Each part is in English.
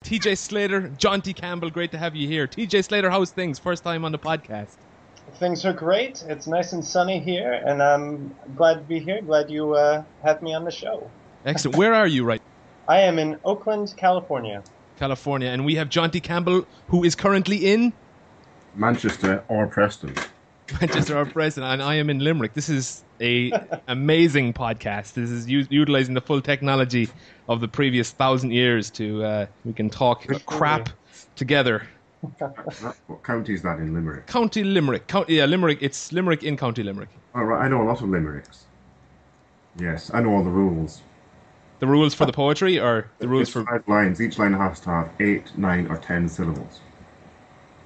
TJ Slater, Jonty Campbell, great to have you here. TJ Slater, how's things? First time on the podcast. Things are great. It's nice and sunny here, and I'm glad to be here. Glad you have me on the show. Excellent. Where are you right now? I am in Oakland, California. California, and we have Jonty Campbell, who is currently in Manchester or Preston. Manchester or Preston, and I am in Limerick. This is a amazing podcast. This is utilizing the full technology of the previous 1,000 years to we can talk crap together. What county is that in Limerick? County Limerick. Limerick. It's Limerick in County Limerick. Oh, right. I know a lot of limericks. Yes, I know all the rules. The rules for the poetry, or the rules for 5 lines. Each line has to have 8, 9, or 10 syllables.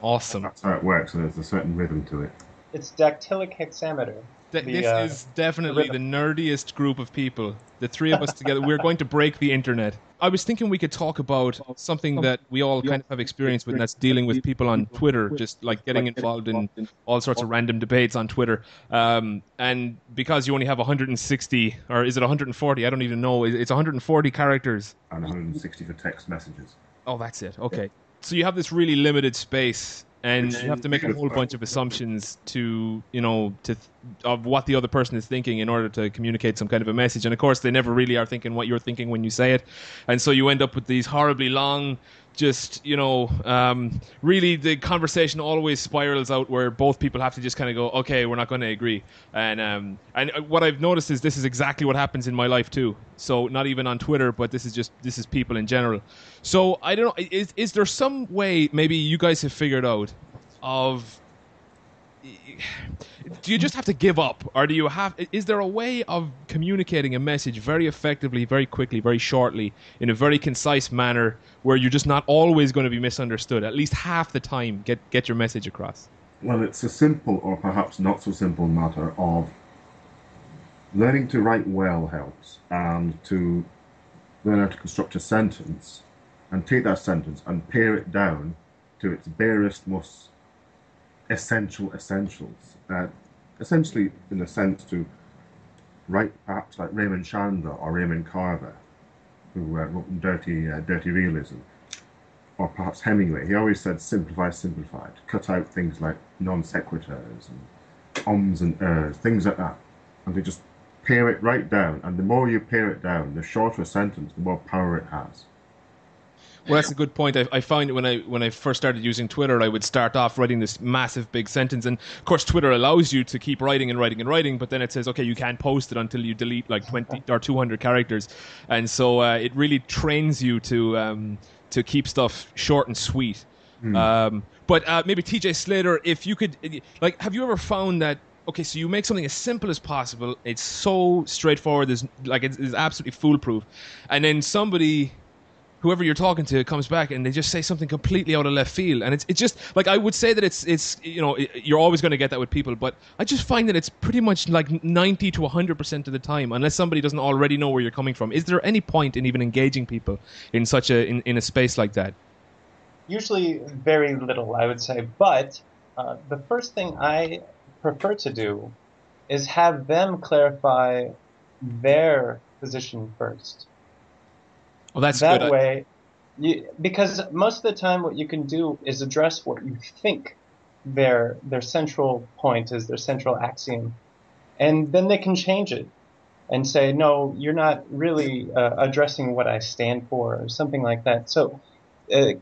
Awesome. That's how it works. So there's a certain rhythm to it. It's dactylic hexameter. This is definitely the nerdiest group of people. The three of us together, we're going to break the internet. I was thinking we could talk about something that we all kind of have experience with, and that's dealing with people on Twitter, just like getting involved in all sorts of random debates on Twitter. And because you only have 160, or is it 140? I don't even know. It's 140 characters. And 160 for text messages. Oh, that's it. Okay. So you have this really limited space, and you have to make a whole bunch of assumptions of what the other person is thinking in order to communicate some kind of a message. And of course, they never really are thinking what you're thinking when you say it. And so you end up with these horribly long, really the conversation always spirals out where both people have to just kind of go, okay, we're not going to agree. And what I've noticed is this is exactly what happens in my life too. So not even on Twitter, but this is people in general. So I don't know, is there some way maybe you guys have figured out of, do you just have to give up, or is there a way of communicating a message very effectively, very quickly, very shortly, in a very concise manner where you're just not always going to be misunderstood, at least half the time get your message across? Well, it's a simple or perhaps not so simple matter of learning to write well helps, and to learn how to construct a sentence and take that sentence and pare it down to its barest, most essentials. Essentially, in a sense, to write perhaps like Raymond Chandler or Raymond Carver, who wrote Dirty Realism, or perhaps Hemingway. He always said, simplify, simplified. Cut out things like non sequiturs and ums and ers, things like that. And they just pare it right down. And the more you pare it down, the shorter a sentence, the more power it has. Well, that's a good point. I found when I first started using Twitter, I would start off writing this massive big sentence, and of course Twitter allows you to keep writing and writing and writing, but then it says, okay, you can't post it until you delete like 20 or 200 characters, and so it really trains you to keep stuff short and sweet. But maybe TJ Slater, if you could, like, have you ever found that? Okay, so you make something as simple as possible. It's so straightforward. It's absolutely foolproof, and then whoever you're talking to comes back and they just say something completely out of left field, and it's just like, I would say that it's you're always going to get that with people, but I just find that it's pretty much like 90 to 100% of the time, unless somebody doesn't already know where you're coming from. Is there any point in even engaging people in such in a space like that? Usually very little, I would say, but the first thing I prefer to do is have them clarify their position first. Well, that's that good. way, because most of the time what you can do is address what you think their central point is, their central axiom, and then they can change it and say, no, you're not really addressing what I stand for, or something like that. So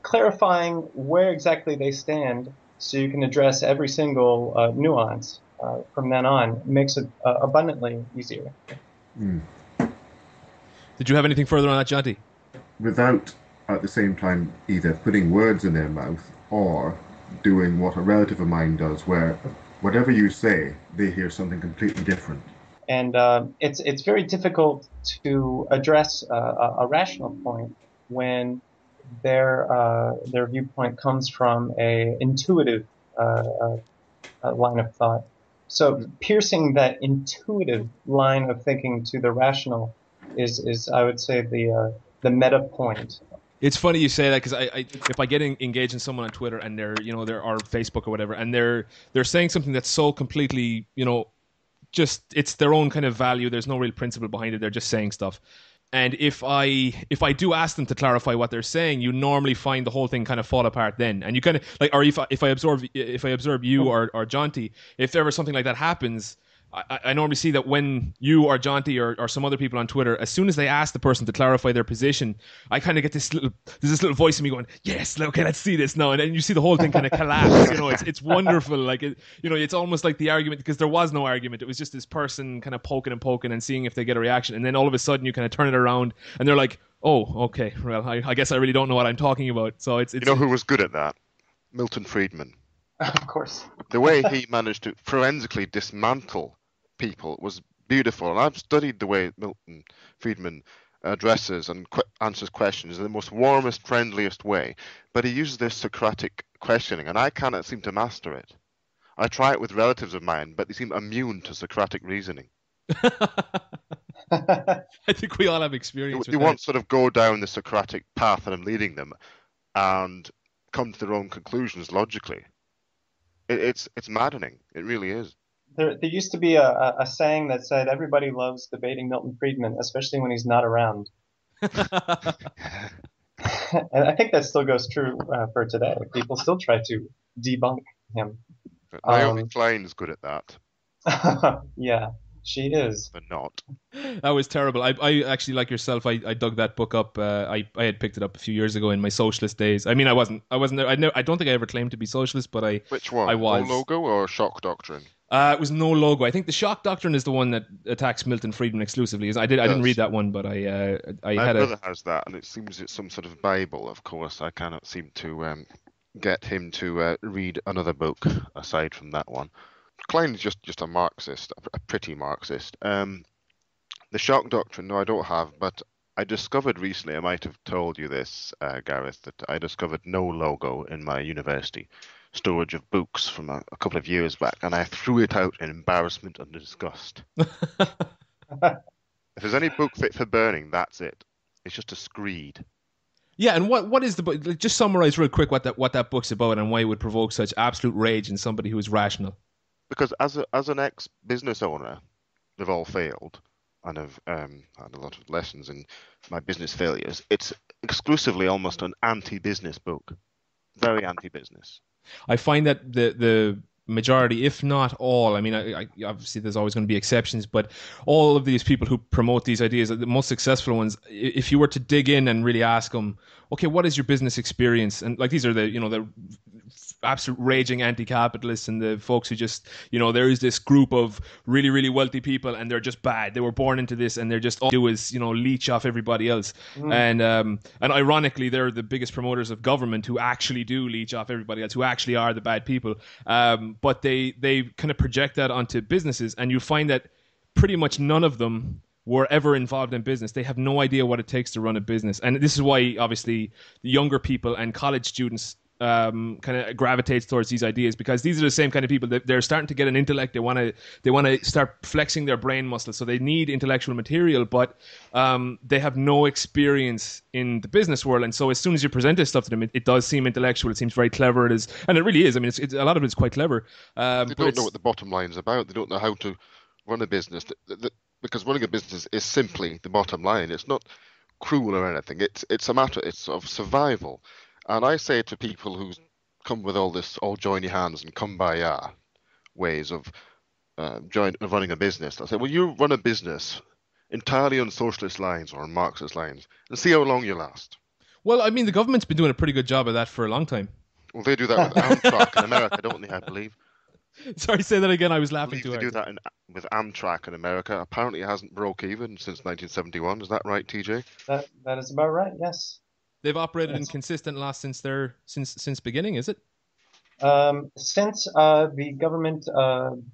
clarifying where exactly they stand so you can address every single nuance from then on makes it abundantly easier. Did you have anything further on that, Jonty? Without, at the same time, either putting words in their mouth or doing what a relative of mine does, where whatever you say, they hear something completely different. And it's very difficult to address a rational point when their viewpoint comes from a intuitive line of thought. So piercing that intuitive line of thinking to the rational is I would say the meta point. It's funny you say that, because if I get engaged in someone on Twitter and they're or Facebook or whatever, and they're saying something that's so completely just it's their own kind of value. There's no real principle behind it. They're just saying stuff. And if I do ask them to clarify what they're saying, you normally find the whole thing kind of fall apart then. And you kind of like, or if I observe you or Jonty, if ever something like that happens, I normally see that when you or Jonty or some other people on Twitter, as soon as they ask the person to clarify their position, I kind of get there's this little voice in me going, yes, okay, let's see this now. And then you see the whole thing kind of collapse. It's wonderful. Like, it's almost like the argument, because there was no argument. It was just this person kind of poking and seeing if they get a reaction. And then all of a sudden you kind of turn it around and they're like, oh, okay, well, I guess I really don't know what I'm talking about. So it's You know who was good at that? Milton Friedman. Of course. The way he managed to forensically dismantle people was beautiful. And I've studied the way Milton Friedman addresses and answers questions in the most warmest, friendliest way. But he uses this Socratic questioning, and I cannot seem to master it. I try it with relatives of mine, but they seem immune to Socratic reasoning. I think we all have experience with They that. won't sort of go down the Socratic path that I'm leading them and come to their own conclusions logically. It's maddening. It really is. There used to be a saying that said, everybody loves debating Milton Friedman, especially when he's not around. And I think that still goes true for today. People still try to debunk him. Naomi Klein is good at that. Yeah, she is. But not. That was terrible. I actually, like yourself, I dug that book up. I had picked it up a few years ago in my socialist days. I mean, I wasn't there. I don't think I ever claimed to be socialist, but Which one? I was. No logo or shock doctrine? It was No Logo. I think the shock doctrine is the one that attacks Milton Friedman exclusively. I didn't read that one, but I My had brother has that, and it seems it's some sort of Bible. Of course, I cannot seem to get him to read another book aside from that one. Klein is just a Marxist, a pretty Marxist. The shock doctrine, no, I don't have, but I discovered recently, I might have told you this, Gareth, that I discovered No Logo in my university storage of books from a couple of years back, and I threw it out in embarrassment and disgust. If there's any book fit for burning, that's it. It's just a screed. Yeah, and what is the book? Like, just summarize real quick what that book's about and why it would provoke such absolute rage in somebody who is rational. Because as an ex-business owner, they've all failed, and I've had a lot of lessons in my business failures. It's exclusively almost an anti-business book, very anti-business. I find that the majority, if not all, I mean, I obviously there's always going to be exceptions, but all of these people who promote these ideas, the most successful ones, if you were to dig in and really ask them, okay, what is your business experience? And like, these are the absolute raging anti-capitalists and the folks who just, there is this group of really, really wealthy people and they're just bad. They were born into this and they're just all they do is, leech off everybody else. And ironically, they're the biggest promoters of government who actually do leech off everybody else, who actually are the bad people. But they kind of project that onto businesses, and you find that pretty much none of them were ever involved in business. They have no idea what it takes to run a business. And this is why, obviously, the younger people and college students kind of gravitates towards these ideas, because these are the same kind of people that they're starting to get an intellect. They want to start flexing their brain muscles, so they need intellectual material, but they have no experience in the business world. And so as soon as you present this stuff to them, it does seem intellectual. It seems very clever. It is, and it really is. I mean, it's a lot of it is quite clever. They don't know what the bottom line is about. They don't know how to run a business. Because running a business is simply the bottom line. It's not cruel or anything. It's a matter. It's of survival. And I say to people who come with all join your hands and kumbaya ways of running a business, I say, well, you run a business entirely on socialist lines or on Marxist lines and see how long you last. Well, I mean, the government's been doing a pretty good job of that for a long time. Well, they do that with Amtrak in America, don't they, I believe? Sorry, say that again. I was laughing too hard. They do that with Amtrak in America. Apparently it hasn't broke even since 1971. Is that right, TJ? That is about right, yes. They've operated in consistent loss since beginning, is it? Since the government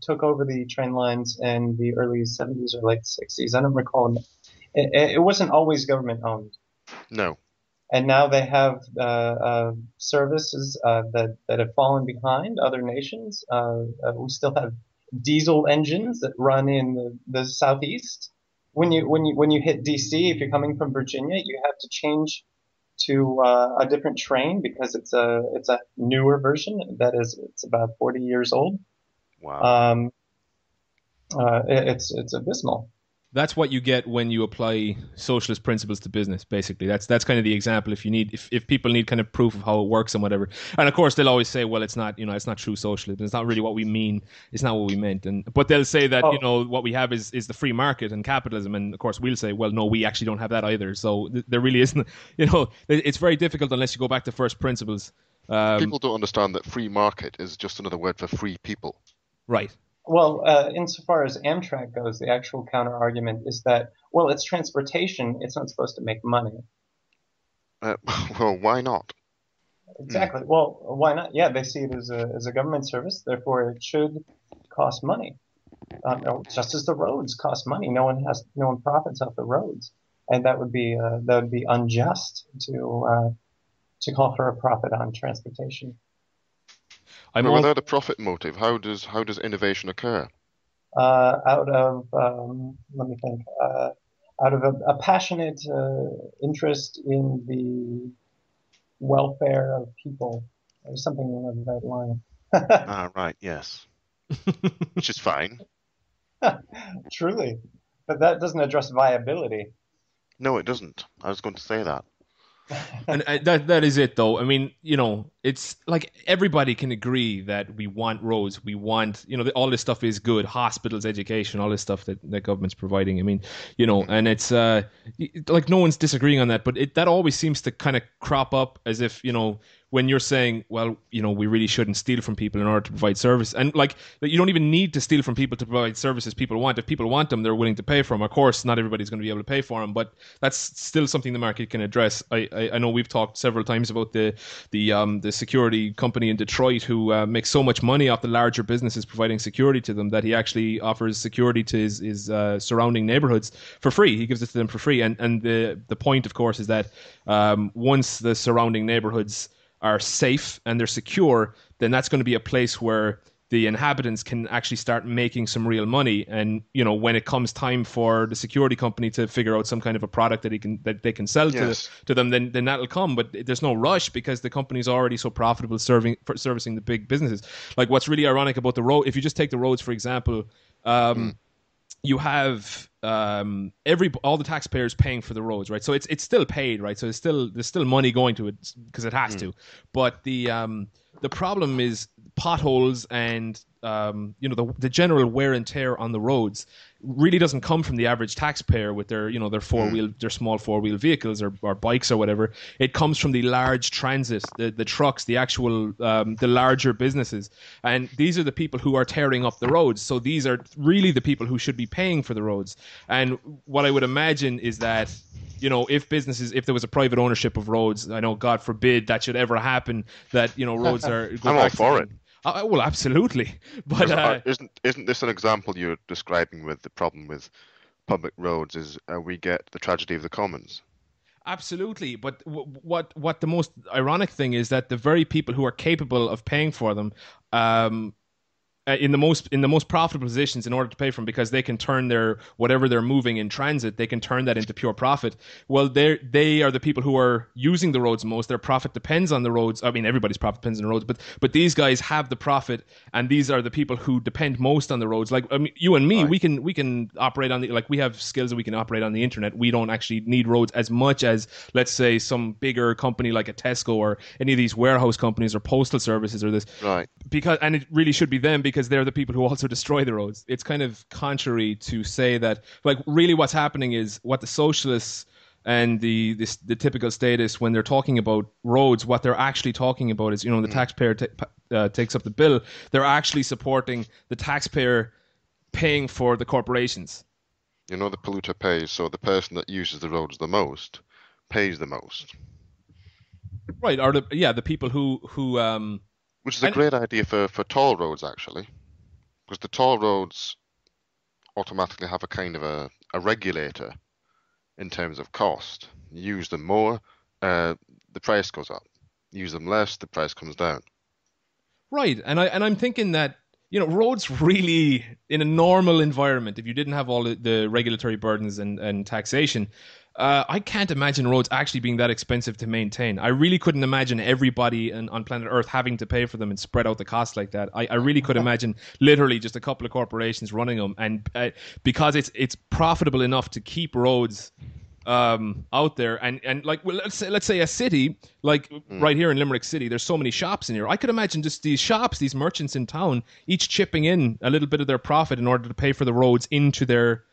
took over the train lines in the early 70s or late 60s, I don't recall. It wasn't always government owned. No. And now they have services that have fallen behind other nations. We still have diesel engines that run in the southeast. When you hit DC, if you're coming from Virginia, you have to change to a different train because it's a newer version it's about 40 years old. Wow. It's abysmal. That's what you get when you apply socialist principles to business. Basically, that's kind of the example. If people need kind of proof of how it works and whatever, and of course they'll always say, well, it's not true socialism. It's not really what we mean. It's not what we meant. But they'll say that what we have is the free market and capitalism. And of course we'll say, well, no, we actually don't have that either. So there really isn't. It's very difficult unless you go back to first principles. People don't understand that free market is just another word for free people. Right. Well, insofar as Amtrak goes, the actual counter-argument is that, well, it's transportation. It's not supposed to make money. Well, why not? Exactly. Well, why not? Yeah, they see it as a government service. Therefore, it should cost money. Just as the roads cost money. No one profits off the roads, and that would be unjust to call for a profit on transportation. But without a profit motive, how does innovation occur? Out of let me think. Out of a passionate interest in the welfare of people, or something along that line. Right, yes. Which is fine. Truly, but that doesn't address viability. No, it doesn't. I was going to say that. And that is it, though. I mean, it's like everybody can agree that we want roads. We want, all this stuff is good. Hospitals, education, all this stuff that government's providing. I mean, and it's like no one's disagreeing on that. But that always seems to kind of crop up as if, when you're saying, well, we really shouldn't steal from people in order to provide service. And like, you don't even need to steal from people to provide services people want. If people want them, they're willing to pay for them. Of course, not everybody's going to be able to pay for them, but that's still something the market can address. I know we've talked several times about the security company in Detroit who makes so much money off the larger businesses providing security to them that he actually offers security to his surrounding neighborhoods for free. He gives it to them for free. And the point, of course, is that once the surrounding neighborhoods are safe and they're secure, then that's going to be a place where the inhabitants can actually start making some real money. And when it comes time for the security company to figure out some kind of a product that they can sell to them, then that'll come. But there's no rush because the company's already so profitable servicing the big businesses. Like, what's really ironic about the road, if you just take the roads for example, you have all the taxpayers paying for the roads, right? So it's still paid, right? So there's still money going to it because it has to. But the problem is potholes and the general wear and tear on the roads really doesn't come from the average taxpayer with their their small four-wheel vehicles or bikes or whatever. It comes from the large transit, the trucks, the actual the larger businesses, and these are the people who are tearing up the roads. So these are really the people who should be paying for the roads. And what I would imagine is that if there was a private ownership of roads, I know God forbid that should ever happen, that roads are. I'm all for it. Well, absolutely, but isn't this an example you're describing with the problem with public roads? Is we get the tragedy of the commons? Absolutely, but what the most ironic thing is that the very people who are capable of paying for them, in the most profitable positions in order to pay for them, because they can turn their whatever they're moving in transit, they can turn that into pure profit. Well, they are the people who are using the roads most. Their profit depends on the roads. I mean, everybody's profit depends on the roads, but these guys have the profit, and these are the people who depend most on the roads. Like, I mean, you and me, right. we can operate on we have skills that we can operate on the internet. We don't actually need roads as much as, let's say, some bigger company like a Tesco or any of these warehouse companies or postal services or this. Right. And it really should be them, because they're the people who also destroy the roads. It's kind of contrary to say that, like, really what's happening is what the socialists and the typical statists, when they're talking about roads, what they're actually talking about is, the taxpayer takes up the bill. They're actually supporting the taxpayer paying for the corporations. The polluter pays, so the person that uses the roads the most pays the most. Right, or the people who which is a great idea for toll roads, actually. Because the toll roads automatically have a kind of a regulator in terms of cost. You use them more, the price goes up. You use them less, the price comes down. Right, and I'm thinking that roads really, in a normal environment, if you didn't have all the regulatory burdens and taxation, I can't imagine roads actually being that expensive to maintain. I really couldn't imagine everybody on planet Earth having to pay for them and spread out the cost like that. I really could imagine literally just a couple of corporations running them, and because it's profitable enough to keep roads out there, and like, well, let's say a city like right here in Limerick City, there's so many shops in here. I could imagine just these shops, these merchants in town, each chipping in a little bit of their profit in order to pay for the roads into their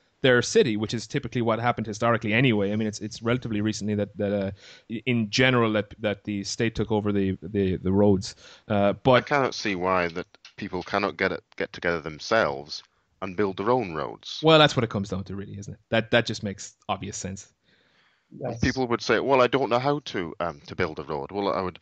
city, which is typically what happened historically anyway. I mean, it's relatively recently that in general that the state took over the roads. But I cannot see why that people cannot get together themselves and build their own roads. Well, that's what it comes down to, really, isn't it? That just makes obvious sense. Yes. People would say, "Well, I don't know how to build a road." Well, I would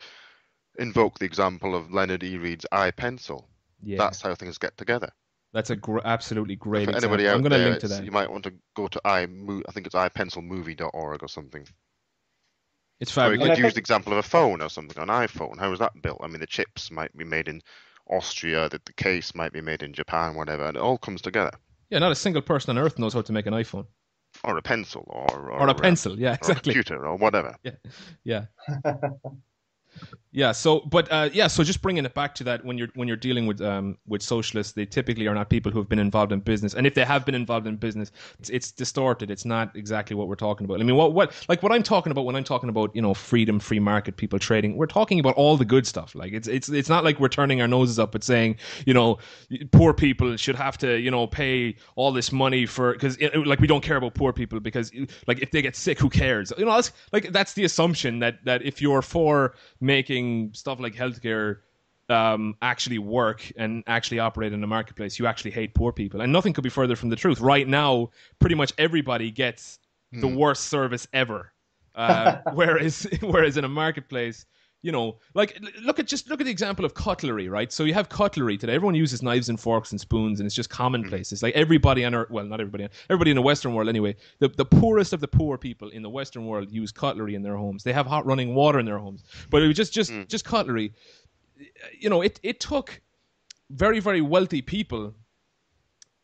invoke the example of Leonard E. Read's iPencil. Yeah, That's how things get together. that's a absolutely great For example. anybody out I'm going to there, link to that. you might want to go to I think it's ipencilmovie.org or something. It's Or you fabulous. could use the example of a phone or something, an iPhone. How is that built? I mean, the chips might be made in Austria, the case might be made in Japan, whatever, and it all comes together. Yeah, not a single person on Earth knows how to make an iPhone Or a pencil, or or a pencil. Yeah, or a exactly. computer, or whatever. Yeah. Yeah. So, but so just bringing it back to that, when you're dealing with socialists, they typically are not people who have been involved in business, and if they have been involved in business, it's distorted. It's not exactly what we're talking about. I mean, what I'm talking about when I'm talking about freedom, free market, people trading, we're talking about all the good stuff. Like it's not like we're turning our noses up at saying poor people should have to pay all this money for, because like we don't care about poor people because like if they get sick, who cares? That's the assumption that if you're for making stuff like healthcare actually work and actually operate in the marketplace, you actually hate poor people. And nothing could be further from the truth. Right now, pretty much everybody gets the worst service ever. Whereas in a marketplace, look at the example of cutlery, right? So you have cutlery today. Everyone uses knives and forks and spoons, and it's just commonplace. It's like everybody on Earth, well, not everybody in the Western world anyway. The poorest of the poor people in the Western world use cutlery in their homes. They have hot running water in their homes, but it was just cutlery. It took very, very wealthy people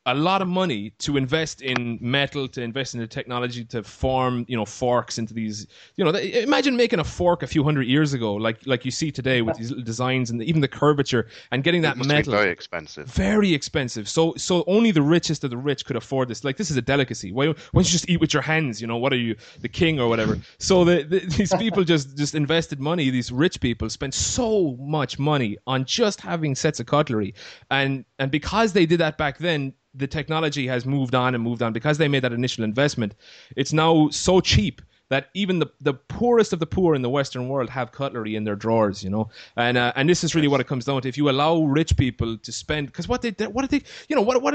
a lot of money to invest in metal, to invest in the technology to form, forks into these. Imagine making a fork a few hundred years ago, like you see today with these little designs and even the curvature, and getting that metal. Very expensive. Very expensive. So only the richest of the rich could afford this. Like, this is a delicacy. Why don't you just eat with your hands? What are you, the king or whatever? So these people just invested money. These rich people spent so much money on just having sets of cutlery, and because they did that back then, the technology has moved on because they made that initial investment. It's now so cheap that even the poorest of the poor in the Western world have cutlery in their drawers, and this is really what it comes down to. If you allow rich people to spend, because what did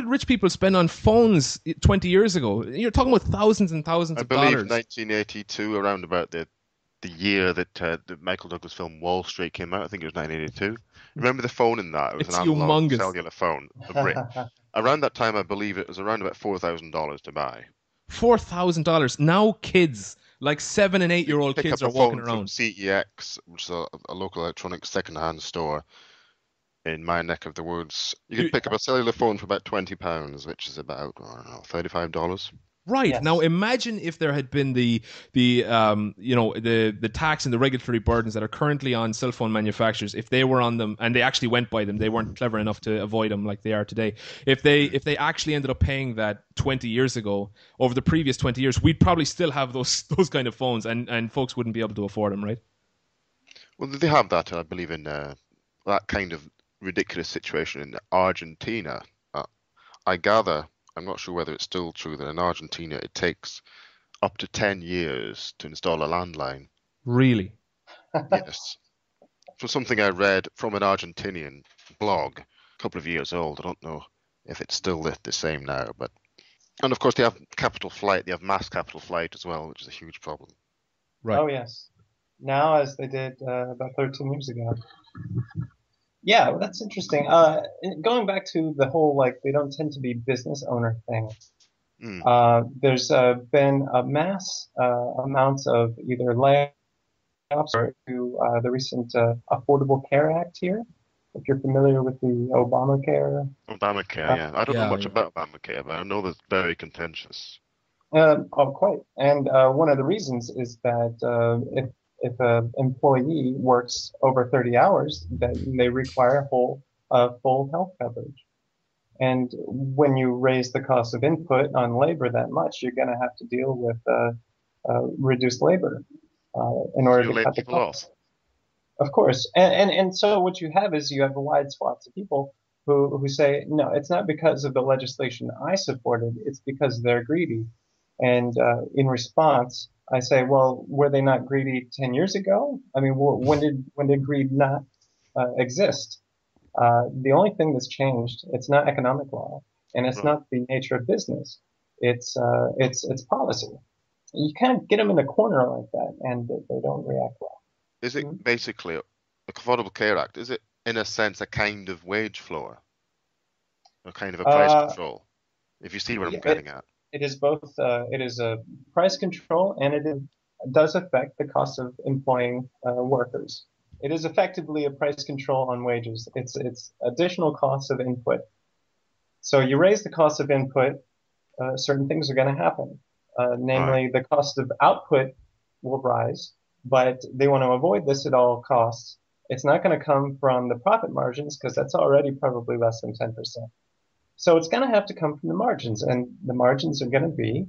rich people spend on phones 20 years ago? You're talking about thousands and thousands of dollars. I believe 1982, around about the year that the Michael Douglas film Wall Street came out. I think it was 1982. Remember the phone in that? It was It's an analog humongous. cellular phone, a Brit. Around that time, I believe it was around about $4,000 to buy. $4,000. Now kids, like 7 and 8 year old kids, are walking around. CEX, which is a local electronics second-hand store in my neck of the woods. You can pick up a cellular phone for about £20, which is about, I don't know, $35. Right. Yes. Now imagine if there had been the tax and the regulatory burdens that are currently on cell phone manufacturers, if they were on them and they actually went by them, they weren't clever enough to avoid them like they are today. If they actually ended up paying that 20 years ago, over the previous 20 years, we'd probably still have those kind of phones, and folks wouldn't be able to afford them, right? Well, they have that, I believe, in that kind of ridiculous situation in Argentina. I gather, I'm not sure whether it's still true, that in Argentina it takes up to 10 years to install a landline. Really? Yes. For something I read from an Argentinian blog, a couple of years old. I don't know if it's still the same now. And of course they have capital flight, they have mass capital flight as well, which is a huge problem. Right. Oh, yes. Now, as they did about 13 years ago. Yeah, well, that's interesting. Going back to the whole, they don't tend to be business owner thing. There's been a mass amounts of either layoffs or to the recent Affordable Care Act here. If you're familiar with the Obamacare. Obamacare, yeah. I don't know much about Obamacare, but I know that's very contentious. Quite. And one of the reasons is that if an employee works over 30 hours, then they require full health coverage. And when you raise the cost of input on labor that much, you're going to have to deal with reduced labor in So order you to lay cut the people off. costs. Of course. And so what you have is you have wide swaths of people who say, no, it's not because of the legislation I supported, it's because they're greedy. And in response, I say, well, were they not greedy 10 years ago? I mean, when did greed not exist? The only thing that's changed, it's not economic law, and it's Right. not the nature of business. It's policy. You can't get them in a corner like that, and they don't react well. Is it Mhm. basically a Affordable Care Act? Is it in a sense a kind of wage floor, a kind of a price Uh, control? If you see what I'm yeah, getting at. it is both. It is a price control, and does affect the cost of employing workers. It is effectively a price control on wages. It's additional costs of input. So you raise the cost of input, certain things are going to happen. Right. Namely, the cost of output will rise, but they want to avoid this at all costs. It's not going to come from the profit margins because that's already probably less than 10%. So it's going to have to come from the margins, and the margins are going to be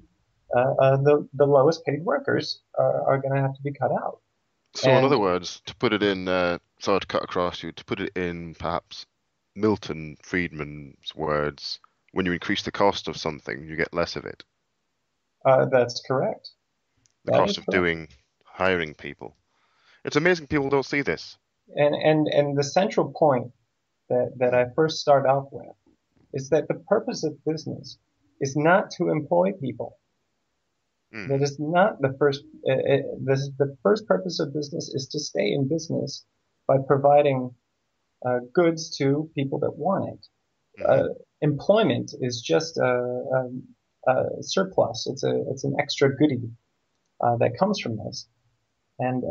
the lowest paid workers are going to have to be cut out. So in And other words, to put it in, sorry to cut across you, to put it in perhaps Milton Friedman's words, when you increase the cost of something, you get less of it. that's correct. The That cost is of correct. hiring people. It's amazing people don't see this. And the central point that Mm, I first start off with is that the purpose of business is not to employ people. That mm, is not the first. The first purpose of business is to stay in business by providing goods to people that want it. mm-hmm. Employment is just a surplus. It's an extra goodie that comes from this. And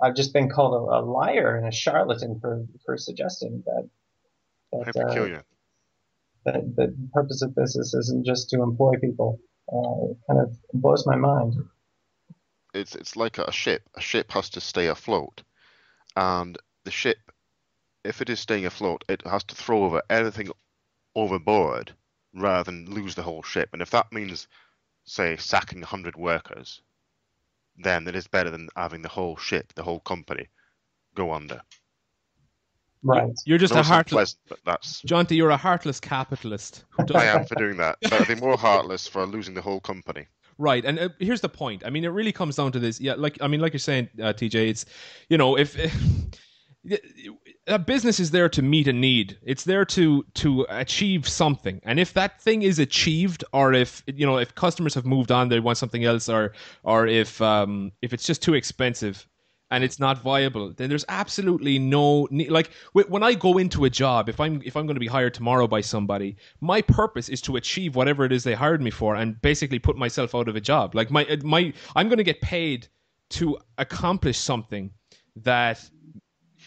I've just been called a liar and a charlatan for suggesting How that peculiar. that the purpose of business isn't just to employ people. It kind of blows my mind. It's like a ship. A ship has to stay afloat, and the ship, if it is staying afloat, it has to throw over everything overboard rather than lose the whole ship. And if that means, say, sacking 100 workers, then it is better than having the whole ship, the whole company, go under. Right. You're I just know a it's heartless, unpleasant, but that's Jonty. You're a heartless capitalist who I doesn't. am for doing that. But I'd be more heartless for losing the whole company. Right, and here's the point. I mean, it really comes down to this. Yeah, like you're saying, TJ. It's if a business is there to meet a need, it's there to achieve something, and if that thing is achieved, or if customers have moved on, they want something else, or if it's just too expensive and Mm, it's not viable, then there's absolutely no need. Like when I go into a job, if I'm going to be hired tomorrow by somebody, my purpose is to achieve whatever it is they hired me for, and basically put myself out of a job. Like my I'm going to get paid to accomplish something that,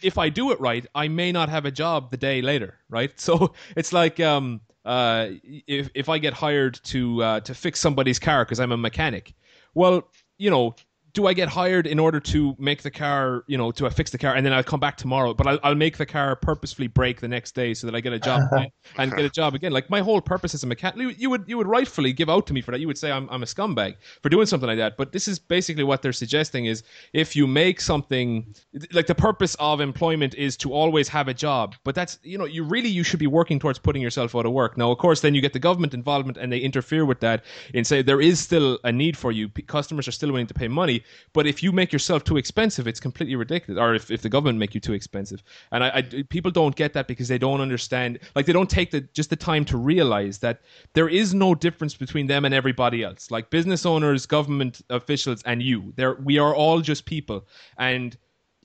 if I do it right, I may not have a job the day later, right? So it's like if I get hired to fix somebody's car because I'm a mechanic, well, you know, do I get hired in order to make the car, to fix the car, and then I'll come back tomorrow, but I'll make the car purposefully break the next day so that I get a job again and get a job again. Like my whole purpose as a mechanic, you would rightfully give out to me for that. You would say I'm a scumbag for doing something like that. But this is basically what they're suggesting is, if you make something, like, the purpose of employment is to always have a job, but that's, you should be working towards putting yourself out of work. Now, of course, then you get the government involvement and they interfere with that and say there is still a need for you. Customers are still willing to pay money, but if you make yourself too expensive, it's completely ridiculous. Or if the government make you too expensive, and people don't get that because they don't understand. Like, they don't take the time to realize that there is no difference between them and everybody else. Like business owners, government officials, and you. We are all just people, and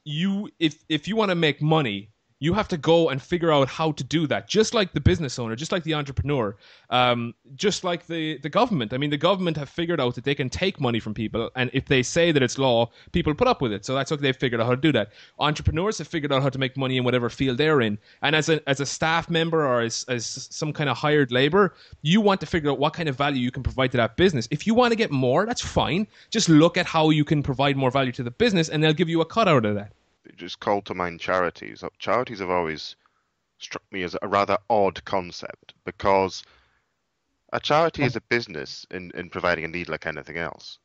if you want to make money, You have to go and figure out how to do that, just like the business owner, just like the entrepreneur, just like the government. I mean, the government have figured out that they can take money from people, and if they say that it's law, people put up with it. So that's what they've figured out how to do that. Entrepreneurs have figured out how to make money in whatever field they're in. And as a staff member or as some kind of hired labor, you want to figure out what kind of value you can provide to that business. If you want to get more, that's fine. Just look at how you can provide more value to the business, and they'll give you a cut out of that. Just call to mind charities. Charities have always struck me as a rather odd concept, because a charity is a business in providing a need like anything else.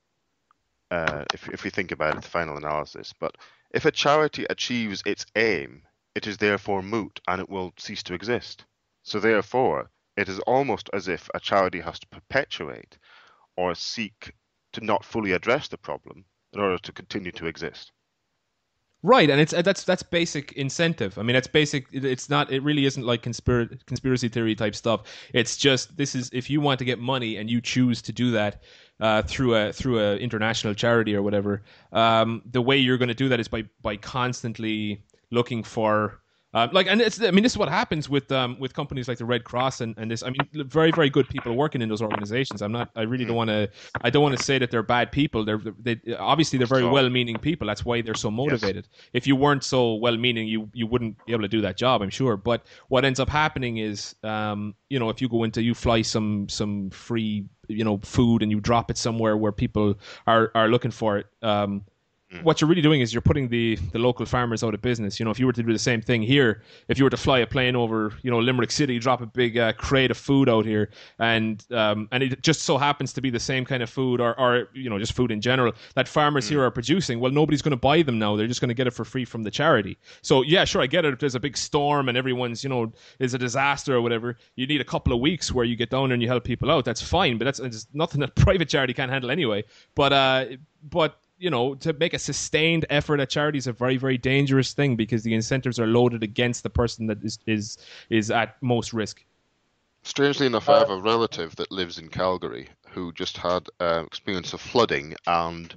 If we think about it, the final analysis. But if a charity achieves its aim, it is therefore moot and it will cease to exist. So therefore, it is almost as if a charity has to perpetuate or seek to not fully address the problem in order to continue to exist. Right, and that's basic incentive. I mean, that's basic. It's not. It really isn't like conspiracy theory type stuff. It's just, this is, if you want to get money and you choose to do that through a international charity or whatever. The way you're going to do that is by constantly looking for. And this is what happens with companies like the Red Cross and this. I mean, very, very good people working in those organizations. I don't want to say that they're bad people. They obviously they're very well-meaning people. That's why they're so motivated. Yes. If you weren't so well-meaning, you wouldn't be able to do that job, I'm sure. But what ends up happening is, if you fly some free, food and you drop it somewhere where people are looking for it. What you're really doing is you're putting the local farmers out of business. If you were to do the same thing here, if you were to fly a plane over, Limerick City, drop a big crate of food out here, and it just so happens to be the same kind of food, or just food in general that farmers here are producing. Well, nobody's going to buy them now. They're just going to get it for free from the charity. So yeah, sure, I get it. If there's a big storm and everyone's is a disaster or whatever, you need a couple of weeks where you get down there and you help people out. That's fine, but that's nothing that private charity can't handle anyway. But to make a sustained effort at charity is a very, very dangerous thing, because the incentives are loaded against the person that is at most risk. Strangely enough, I have a relative that lives in Calgary who just had experience of flooding and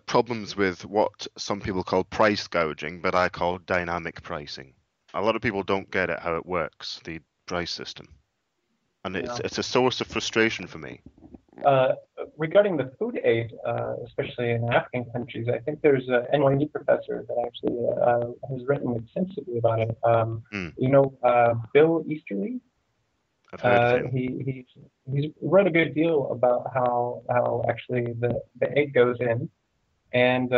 problems with what some people call price gouging, but I call dynamic pricing. A lot of people don't get it, how it works, the price system. And it's a source of frustration for me. Regarding the food aid, especially in African countries, I think there's an NYU professor that actually has written extensively about it. Bill Easterly. I've heard of him. He's wrote a good deal about how actually the aid goes in and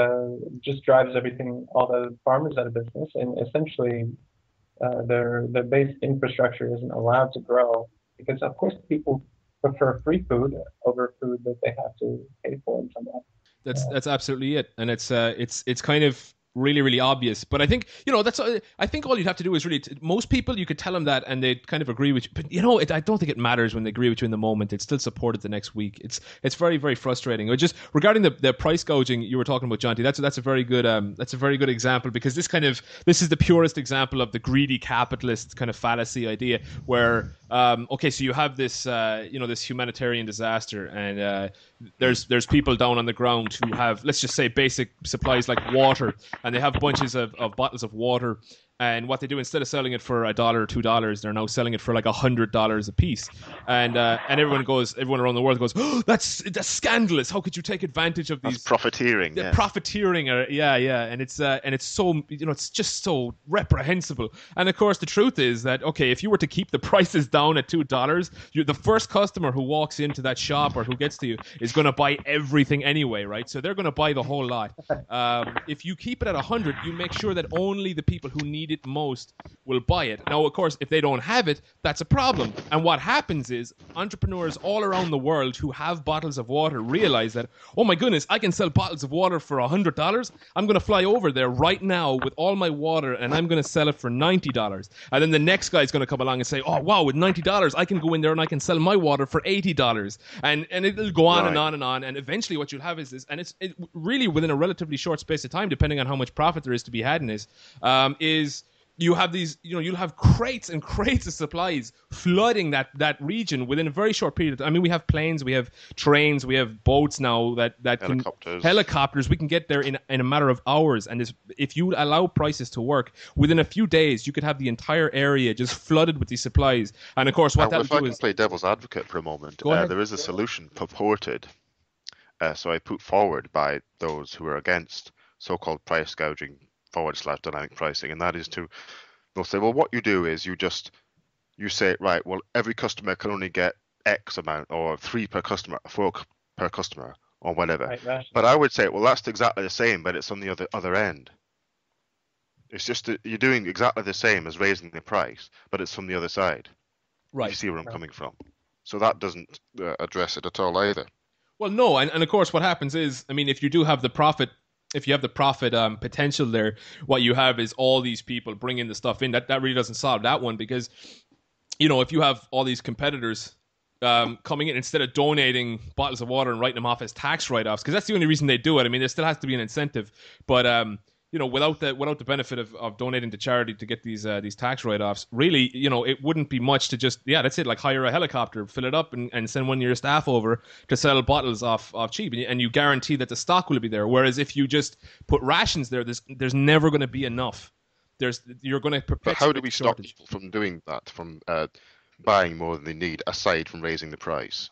just drives all the farmers out of business, and essentially their basic infrastructure isn't allowed to grow, because of course people prefer free food over food that they have to pay for in some way. That's absolutely it, and it's kind of really, really obvious. But I think I think all you'd have to do is really most people, you could tell them that and they'd kind of agree with you. But I don't think it matters when they agree with you in the moment. It's still supported the next week. It's very, very frustrating. Just regarding the price gouging you were talking about, Jonty, that's a very good example, because this is the purest example of the greedy capitalist kind of fallacy idea where so you have this this humanitarian disaster, and there's people down on the ground who have, let's just say, basic supplies like water, and they have bunches of bottles of water. And what they do, instead of selling it for $1 or $2, they're now selling it for like $100 a piece. And everyone around the world goes, "Oh, that's scandalous! How could you take advantage of these?" That's profiteering. Yeah. Profiteering, and it's so it's just so reprehensible. And of course, the truth is that if you were to keep the prices down at $2, the first customer who walks into that shop or who gets to you is going to buy everything anyway, right? So they're going to buy the whole lot. If you keep it at 100, you make sure that only the people who need it most will buy it. Now, of course, if they don't have it, that's a problem. And what happens is entrepreneurs all around the world who have bottles of water realize that, oh my goodness, I can sell bottles of water for $100. I'm going to fly over there right now with all my water and I'm going to sell it for $90. And then the next guy's going to come along and say, oh wow, with $90 I can go in there and I can sell my water for $80. And it'll go on and on and on. And eventually what you'll have is this, and it's really within a relatively short space of time, depending on how much profit there is to be had in this, is you have these, you'll have crates and crates of supplies flooding that region within a very short period. I mean, we have planes, we have trains, we have boats now that helicopters. We can get there in a matter of hours. And if you allow prices to work, within a few days, you could have the entire area just flooded with these supplies. And of course, what that will do is... play devil's advocate for a moment, Go ahead. there is a solution purported. So I put forward by those who are against so-called price gouging / dynamic pricing, and that is they'll say, well, what you do is you say, right, well, every customer can only get X amount, or 3 per customer, 4 per customer, or whatever. Right. But I would say, well, that's exactly the same, but it's on the other end. It's just that you're doing exactly the same as raising the price, but it's from the other side. Right. You see where I'm coming from. So that doesn't address it at all either. Well, no, and of course what happens is, I mean, if you do have the profit, potential there, what you have is all these people bringing the stuff in. That really doesn't solve that one, because, if you have all these competitors coming in, instead of donating bottles of water and writing them off as tax write-offs, because that's the only reason they do it. I mean, there still has to be an incentive, but without the benefit of donating to charity to get these tax write-offs, really, it wouldn't be much to just, that's it, like hire a helicopter, fill it up, and send one of your staff over to sell bottles off cheap, and you guarantee that the stock will be there. Whereas if you just put rations there, there's never going to be enough. You're going to perpetuate. But how do we stop shortage. people from doing that, from buying more than they need, aside from raising the price?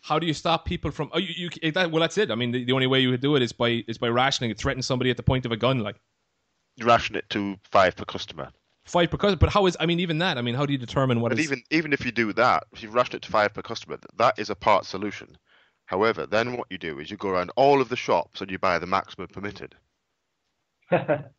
How do you stop people from? Well, that's it. I mean, the only way you could do it is by rationing it, threaten somebody at the point of a gun, like. You ration it to 5 per customer. 5 per customer, but how is? I mean, even that. I mean, how do you determine what? But is... even if you do that, if you ration it to 5 per customer, that is a part solution. However, then what you do is you go around all of the shops and you buy the maximum permitted.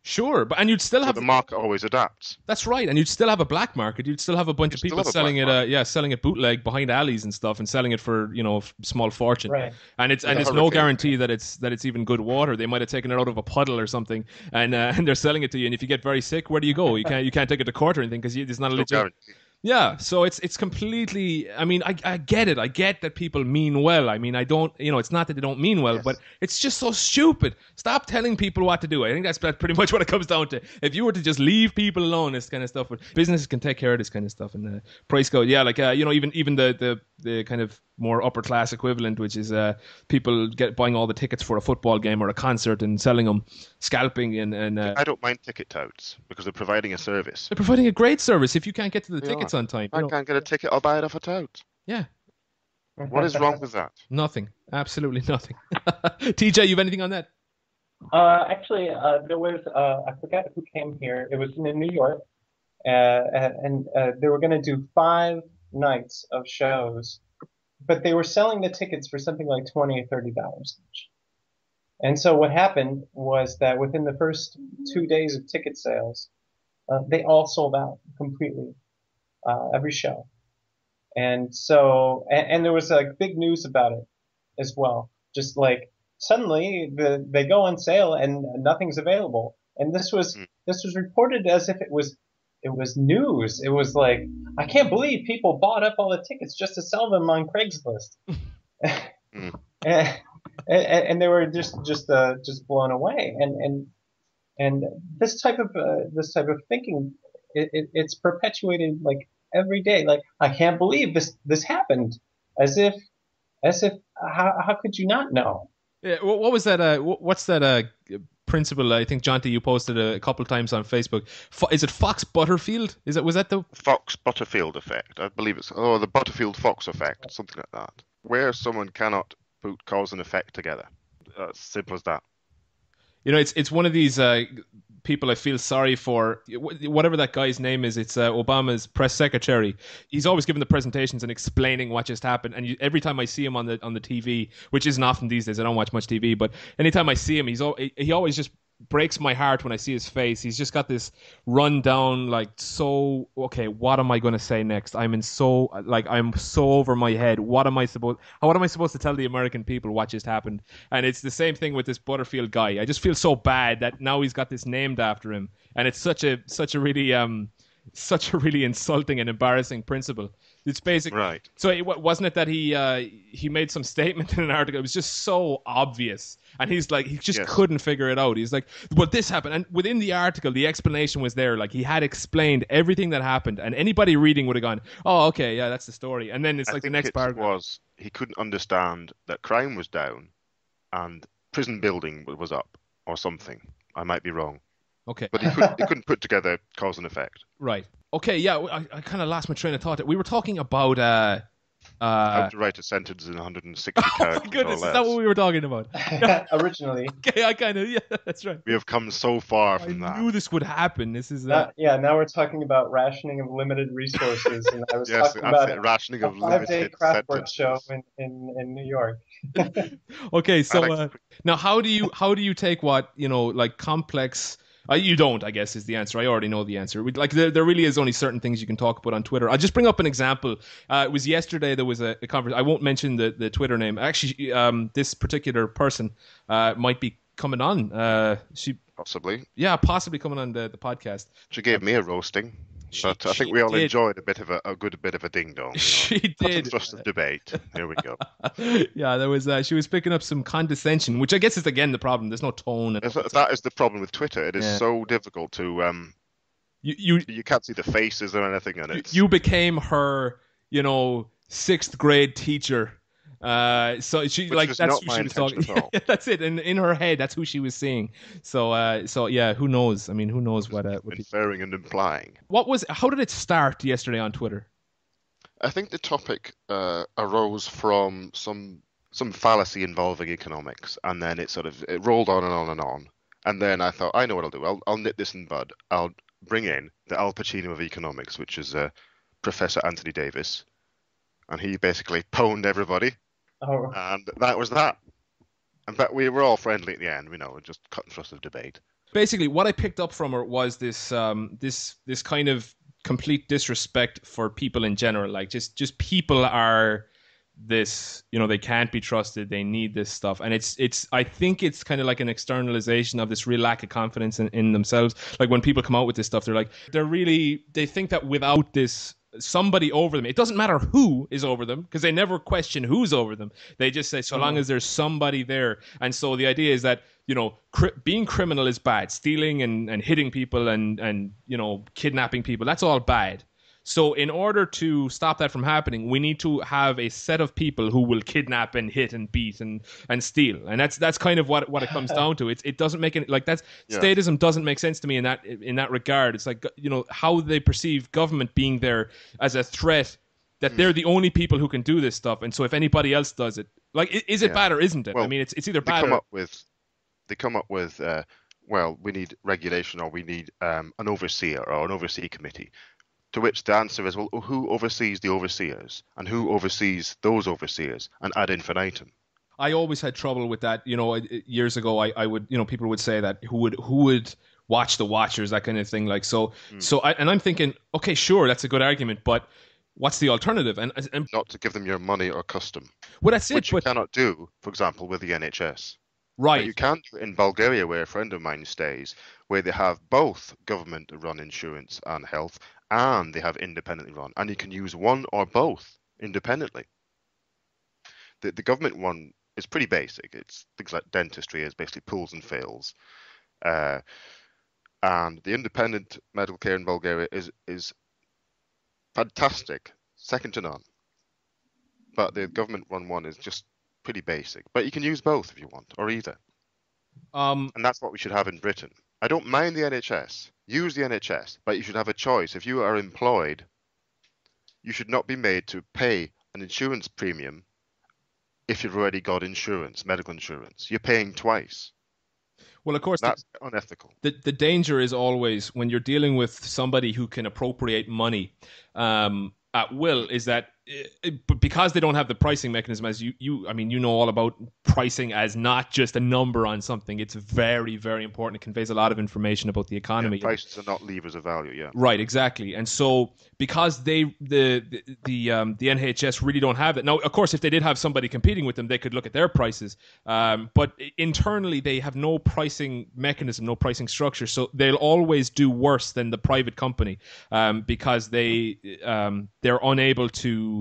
Sure, and you'd still have the market always adapts. That's right, and you'd still have a black market. You'd still have a bunch of people selling it bootleg behind alleys and stuff, and selling it for small fortune. Right. And it's no guarantee that it's even good water. They might have taken it out of a puddle or something, and they're selling it to you. And if you get very sick, where do you go? You can't take it to court or anything, because it's not a legit. Guarantee. Yeah, so it's completely. I mean, I get it. I get that people mean well. I mean, I don't. It's not that they don't mean well, but it's just so stupid. Stop telling people what to do. I think that's pretty much what it comes down to. If you were to just leave people alone, this kind of stuff, but businesses can take care of this kind of stuff, and price go. Yeah, like even the kind of more upper class equivalent, which is people buying all the tickets for a football game or a concert and selling them, scalping and. I don't mind ticket touts because they're providing a service. They're providing a great service. If you can't get to the tickets on time, I can't get a ticket. I'll buy it off a tout. Yeah. What is wrong with that? Nothing. Absolutely nothing. TJ, you have anything on that? Actually, there was I forget who came here. It was in New York, and they were going to do 5 nights of shows, but they were selling the tickets for something like $20 or $30 each. And so what happened was that within the first 2 days of ticket sales, they all sold out completely, every show. And so, and there was like big news about it as well. Just like suddenly they go on sale and nothing's available. And this was reported as if it was news. It was like, I can't believe people bought up all the tickets just to sell them on Craigslist. And they were just blown away. And this type of thinking, it's perpetuated like every day. Like, I can't believe this happened, as if how could you not know? Yeah, what was that? What's that principle? I think Jonty, you posted a couple of times on Facebook. Is it Fox Butterfield? Was that the Fox Butterfield effect? I believe it's the Butterfield Fox effect, something like that, where someone cannot put cause and effect together. Simple as that. It's one of these people I feel sorry for. Whatever that guy's name is, it's Obama's press secretary. He's always giving the presentations and explaining what just happened. And every time I see him on the TV, which isn't often these days, I don't watch much TV, but anytime I see him, he always just breaks my heart when I see his face. He's just got this rundown, like, so okay, what am I going to say next? I'm so over my head. What am I supposed to tell the American people what just happened? And it's the same thing with this Butterfield guy. I just feel so bad that now he's got this named after him, and it's such a really insulting and embarrassing principle. It's basically Right. So wasn't it that he made some statement in an article? It was just so obvious, and he just Yes. couldn't figure it out. He's like, "Well, this happened," and within the article, the explanation was there. Like he had explained everything that happened, and anybody reading would have gone, "Oh, okay, yeah, that's the story." And then it's I like the think next it paragraph. was he couldn't understand that crime was down and prison building was up or something. I might be wrong, Okay, but he couldn't put together cause and effect. right. Okay, yeah, I kind of lost my train of thought. We were talking about How to write a sentence in 160 oh my characters goodness, or is that what less. we were talking about? Originally. Okay, I kind of, yeah, that's right. We have come so far I from that. knew this would happen. This is Now we're talking about rationing of limited resources, and I was Yes, talking that's about it. Rationing a of 5-day limited craft work show sentences. in New York. okay. I So like now, how do you take what like complex? You don't, I guess, is the answer. I already know the answer. There really is only certain things you can talk about on Twitter. I'll just bring up an example. It was yesterday. There was a conversation. I won't mention the Twitter name. Actually, this particular person might be coming on. possibly. Possibly coming on the podcast. She gave me a roasting, but I she think we all did. enjoyed a good bit of a ding dong. She Cut and did. thrust of debate. Here we go. Yeah, there was. She was picking up some condescension, which I guess is again the problem. There's no tone. That is the problem with Twitter. It is so difficult to you can't see the faces or anything, and it's you became her, sixth grade teacher. So she which was that's not who my she was intention talking. at all. That's it. And in her head, that's who she was seeing. So yeah, who knows? I mean, who knows what people. Inferring and implying. How did it start yesterday on Twitter? I think the topic arose from some fallacy involving economics, and then it rolled on and on and on. And then I thought, I know what I'll do. I'll nip this in bud. I'll bring in the Al Pacino of economics, which is Professor Anthony Davis, and he basically pwned everybody, and that was that. But we were all friendly at the end, just cut and thrust of debate. Basically, what I picked up from her was this this kind of complete disrespect for people in general. Like just people are this, they can't be trusted. They need this stuff, and I think it's kind of like an externalization of this real lack of confidence in themselves. Like when people come out with this stuff, they think that without this somebody over them, it doesn't matter who is over them, because they never question who's over them. They just say so long as there's somebody there. And so the idea is that being criminal is bad. Stealing and hitting people and kidnapping people, that's all bad. So in order to stop that from happening, we need to have a set of people who will kidnap and hit and beat and steal. And that's kind of what it comes down to. It doesn't make any, statism doesn't make sense to me in that regard. It's like, how they perceive government being there as a threat, that they're the only people who can do this stuff. And so if anybody else does it, is it bad or isn't it? Well, I mean, it's either bad they come up with well, we need regulation, or we need an overseer or an oversee committee. To which the answer is, well, who oversees the overseers, and who oversees those overseers, and ad infinitum. I always had trouble with that. Years ago, I would, people would say that who would watch the watchers, that kind of thing. Like I'm thinking, okay, sure, that's a good argument, but what's the alternative? And not to give them your money or custom. Well, that's it. Which you cannot do, for example, with the NHS. Right. But you can do it in Bulgaria, where a friend of mine stays, where they have both government-run insurance and health, and they have independently run, and you can use one or both independently. The government one is pretty basic. It's things like dentistry, is basically pulls and fails, and the independent medical care in Bulgaria is fantastic, second to none. But the government-run one is just pretty basic. But you can use both if you want, or either. And that's what we should have in Britain. I don't mind the NHS. Use the NHS, but you should have a choice. If you are employed, you should not be made to pay an insurance premium if you've already got insurance, medical insurance. You're paying twice. Well, of course, that's unethical. The danger is always when you're dealing with somebody who can appropriate money at will, is that but because they don't have the pricing mechanism, as I mean, you know all about pricing as not just a number on something. It's very, very important. It conveys a lot of information about the economy. Prices are not levers of value. Yeah, right, exactly. And so because the NHS really don't have it now. Of course, if they did have somebody competing with them, they could look at their prices. But internally, they have no pricing mechanism, no pricing structure. So they'll always do worse than the private company because they're unable to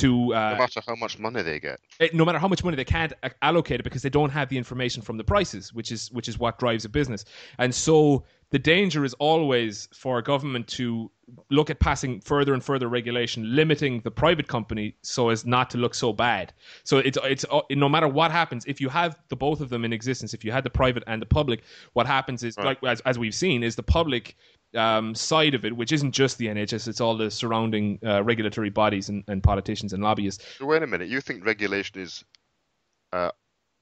no matter how much money they get. No matter how much money, they can't allocate it because they don't have the information from the prices, which is what drives a business. And so the danger is always for a government to look at passing further and further regulation, limiting the private company so as not to look so bad. So it's no matter what happens, if you have the both of them in existence, if you had the private and the public, what happens is, like as we've seen, is the public side of it, which isn't just the NHS, it's all the surrounding regulatory bodies and politicians and lobbyists. So wait a minute, you think regulation is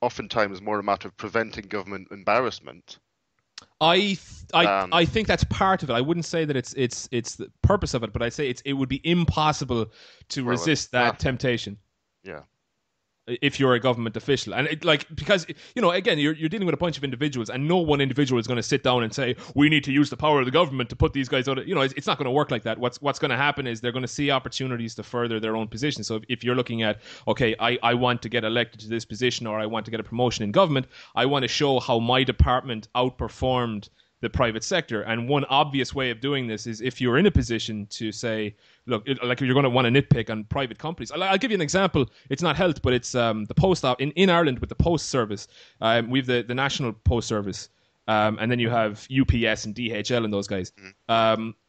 oftentimes more a matter of preventing government embarrassment? I think that's part of it. I wouldn't say that it's the purpose of it, but I say it would be impossible to resist that temptation. Yeah. If you're a government official, and because again, you're dealing with a bunch of individuals, and no one individual is going to sit down and say we need to use the power of the government to put these guys out. It's not going to work like that. What's going to happen is they're going to see opportunities to further their own position. So if you're looking at, okay, I want to get elected to this position, or I want to get a promotion in government, I want to show how my department outperformed the private sector. And one obvious way of doing this is if you're in a position to say, look, like you're going to want to nitpick on private companies. I'll give you an example. It's not health, but it's the post office in Ireland with the post service. We have the National Post Service, and then you have UPS and DHL and those guys.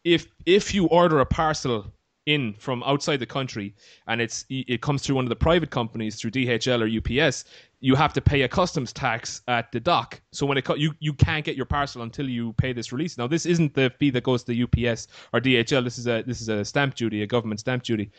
If you order a parcel in from outside the country and it comes through one of the private companies through DHL or UPS, you have to pay a customs tax at the dock. So when you can't get your parcel until you pay this release. Now this isn't the fee that goes to UPS or DHL. This is a stamp duty, a government stamp duty.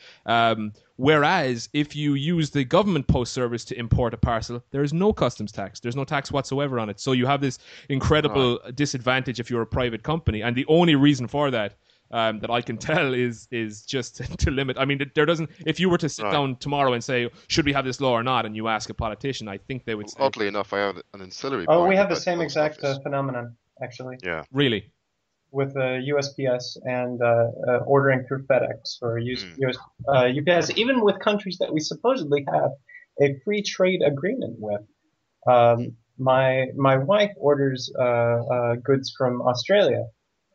Whereas if you use the government post service to import a parcel, there is no customs tax. There's no tax whatsoever on it. So you have this incredible disadvantage if you're a private company. And the only reason for that I can tell is just to limit. I mean, there doesn't. If you were to sit down tomorrow and say, should we have this law or not, and you ask a politician, I think they would say. Oddly enough, I have an ancillary. Oh, we have the same exact phenomenon, actually. Yeah. Really? With USPS and ordering through FedEx or UPS, even with countries that we supposedly have a free trade agreement with. My wife orders goods from Australia.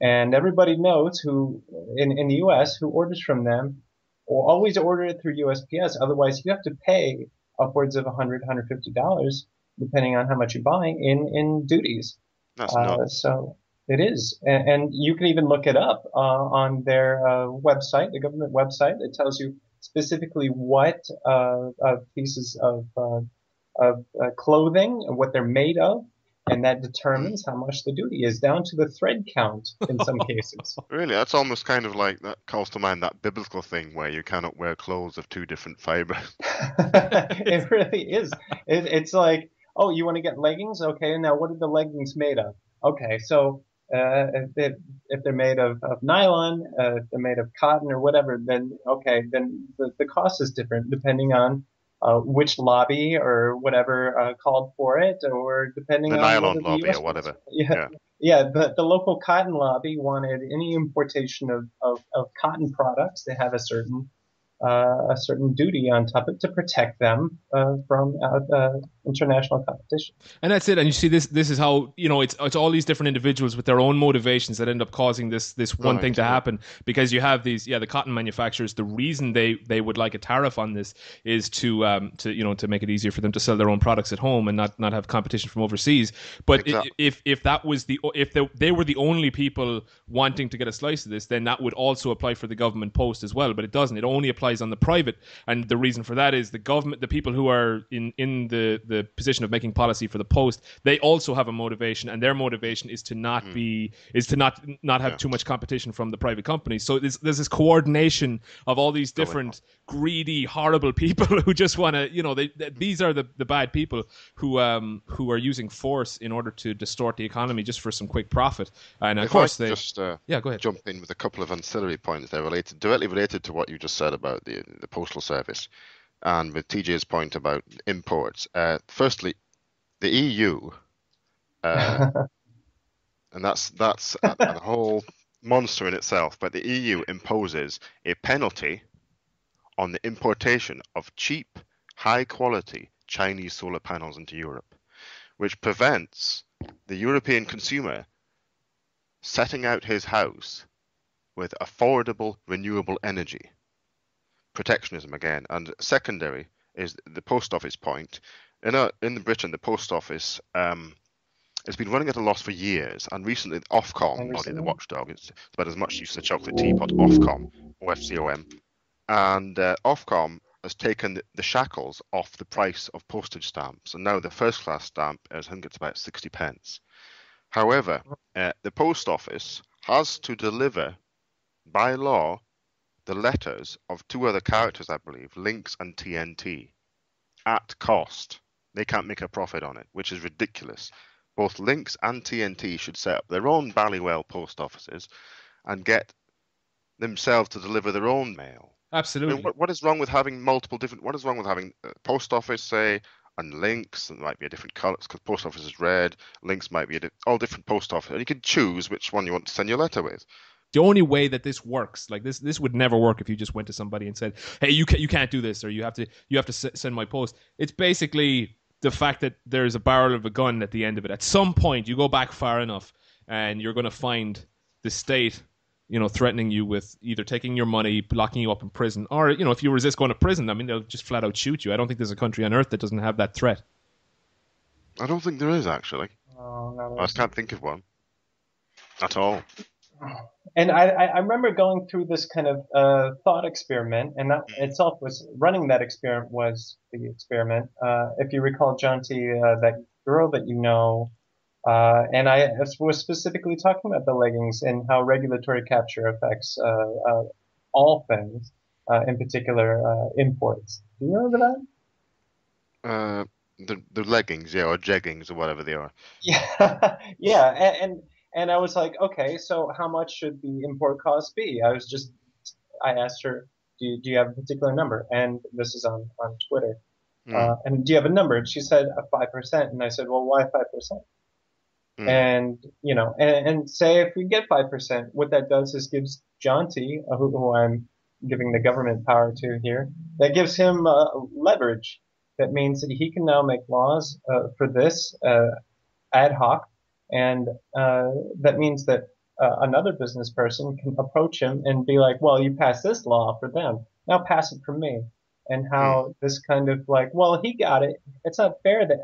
And everybody knows who in the U.S. who orders from them will always order it through USPS. Otherwise, you have to pay upwards of $100, $150, depending on how much you buy in duties. That's nuts. So it is, and you can even look it up on their website, the government website. It tells you specifically what pieces of clothing and what they're made of. And that determines how much the duty is, down to the thread count in some cases. Really? That's almost kind of like, that calls to mind that biblical thing where you cannot wear clothes of two different fibers. It really is. It's like, oh, you want to get leggings? Okay, now what are the leggings made of? Okay, so if they're made of nylon, if they're made of cotton or whatever, then the cost is different depending on which lobby or whatever called for it, or depending on the nylon lobby US or whatever. Yeah. The local cotton lobby wanted any importation of cotton products to have a certain duty on top of it to protect them from international competition. And that's it. And you see, this is how, it's all these different individuals with their own motivations that end up causing this one thing to happen. Because you have these, the cotton manufacturers. The reason they would like a tariff on this is to make it easier for them to sell their own products at home and not have competition from overseas. But exactly. if they were the only people wanting to get a slice of this, then that would also apply for the government post as well. But it doesn't. It only applies on the private, and the reason for that is the government, the people who are in the the position of making policy for the Post, they also have a motivation, and their motivation is to not not have too much competition from the private companies. So there's this coordination of all these different greedy, horrible people who just want to, these are the bad people who are using force in order to distort the economy just for some quick profit. And of course go ahead. Jump in with a couple of ancillary points there directly related to what you just said about the postal service, and with TJ's point about imports. Firstly, the EU, and that's a whole monster in itself. But the EU imposes a penalty on the importation of cheap, high-quality Chinese solar panels into Europe, which prevents the European consumer setting out his house with affordable renewable energy. Protectionism again. And secondary is the post office point. In Britain, the post office has been running at a loss for years, and recently Ofcom, body the watchdog, it's about as much use as a chocolate teapot, Ofcom, OFCOM, and Ofcom has taken the shackles off the price of postage stamps, and now the first class stamp is, I think it's about 60 pence. However, the post office has to deliver, by law, the letters of two other characters, I believe, Lynx and TNT, at cost. They can't make a profit on it, which is ridiculous. Both Lynx and TNT should set up their own Ballywell post offices and get themselves to deliver their own mail. Absolutely. I mean, what is wrong with having multiple different? What is wrong with having a post office, say, and Lynx? And might be a different colour because post office is red. Lynx might be all different post office, and you can choose which one you want to send your letter with. The only way that this works, like this would never work if you just went to somebody and said, "Hey, you can't do this," or you have to send my post. It's basically the fact that there's a barrel of a gun at the end of it. At some point, you go back far enough, and you're going to find the state, threatening you with either taking your money, locking you up in prison, or if you resist going to prison, I mean, they'll just flat out shoot you. I don't think there's a country on earth that doesn't have that threat. I don't think there is, actually. Oh, no, I can't think of one at all. And I remember going through this kind of thought experiment, and that itself was running that experiment was the experiment. If you recall, Jonty, that girl that you know, and I was specifically talking about the leggings and how regulatory capture affects all things, in particular imports. Do you remember that? The leggings, or jeggings, or whatever they are. Yeah, yeah, and I was like, okay, so how much should the import cost be? I asked her, do you have a particular number? And this is on Twitter. And do you have a number? And she said 5%. And I said, well, why 5%? And, and say if we get 5%, what that does is gives Jonty, who I'm giving the government power to here, that gives him leverage. That means that he can now make laws for this ad hoc. And that means that another business person can approach him and be like, well, you passed this law for them. Now pass it for me. And how this kind of like, well, he got it. It's not fair that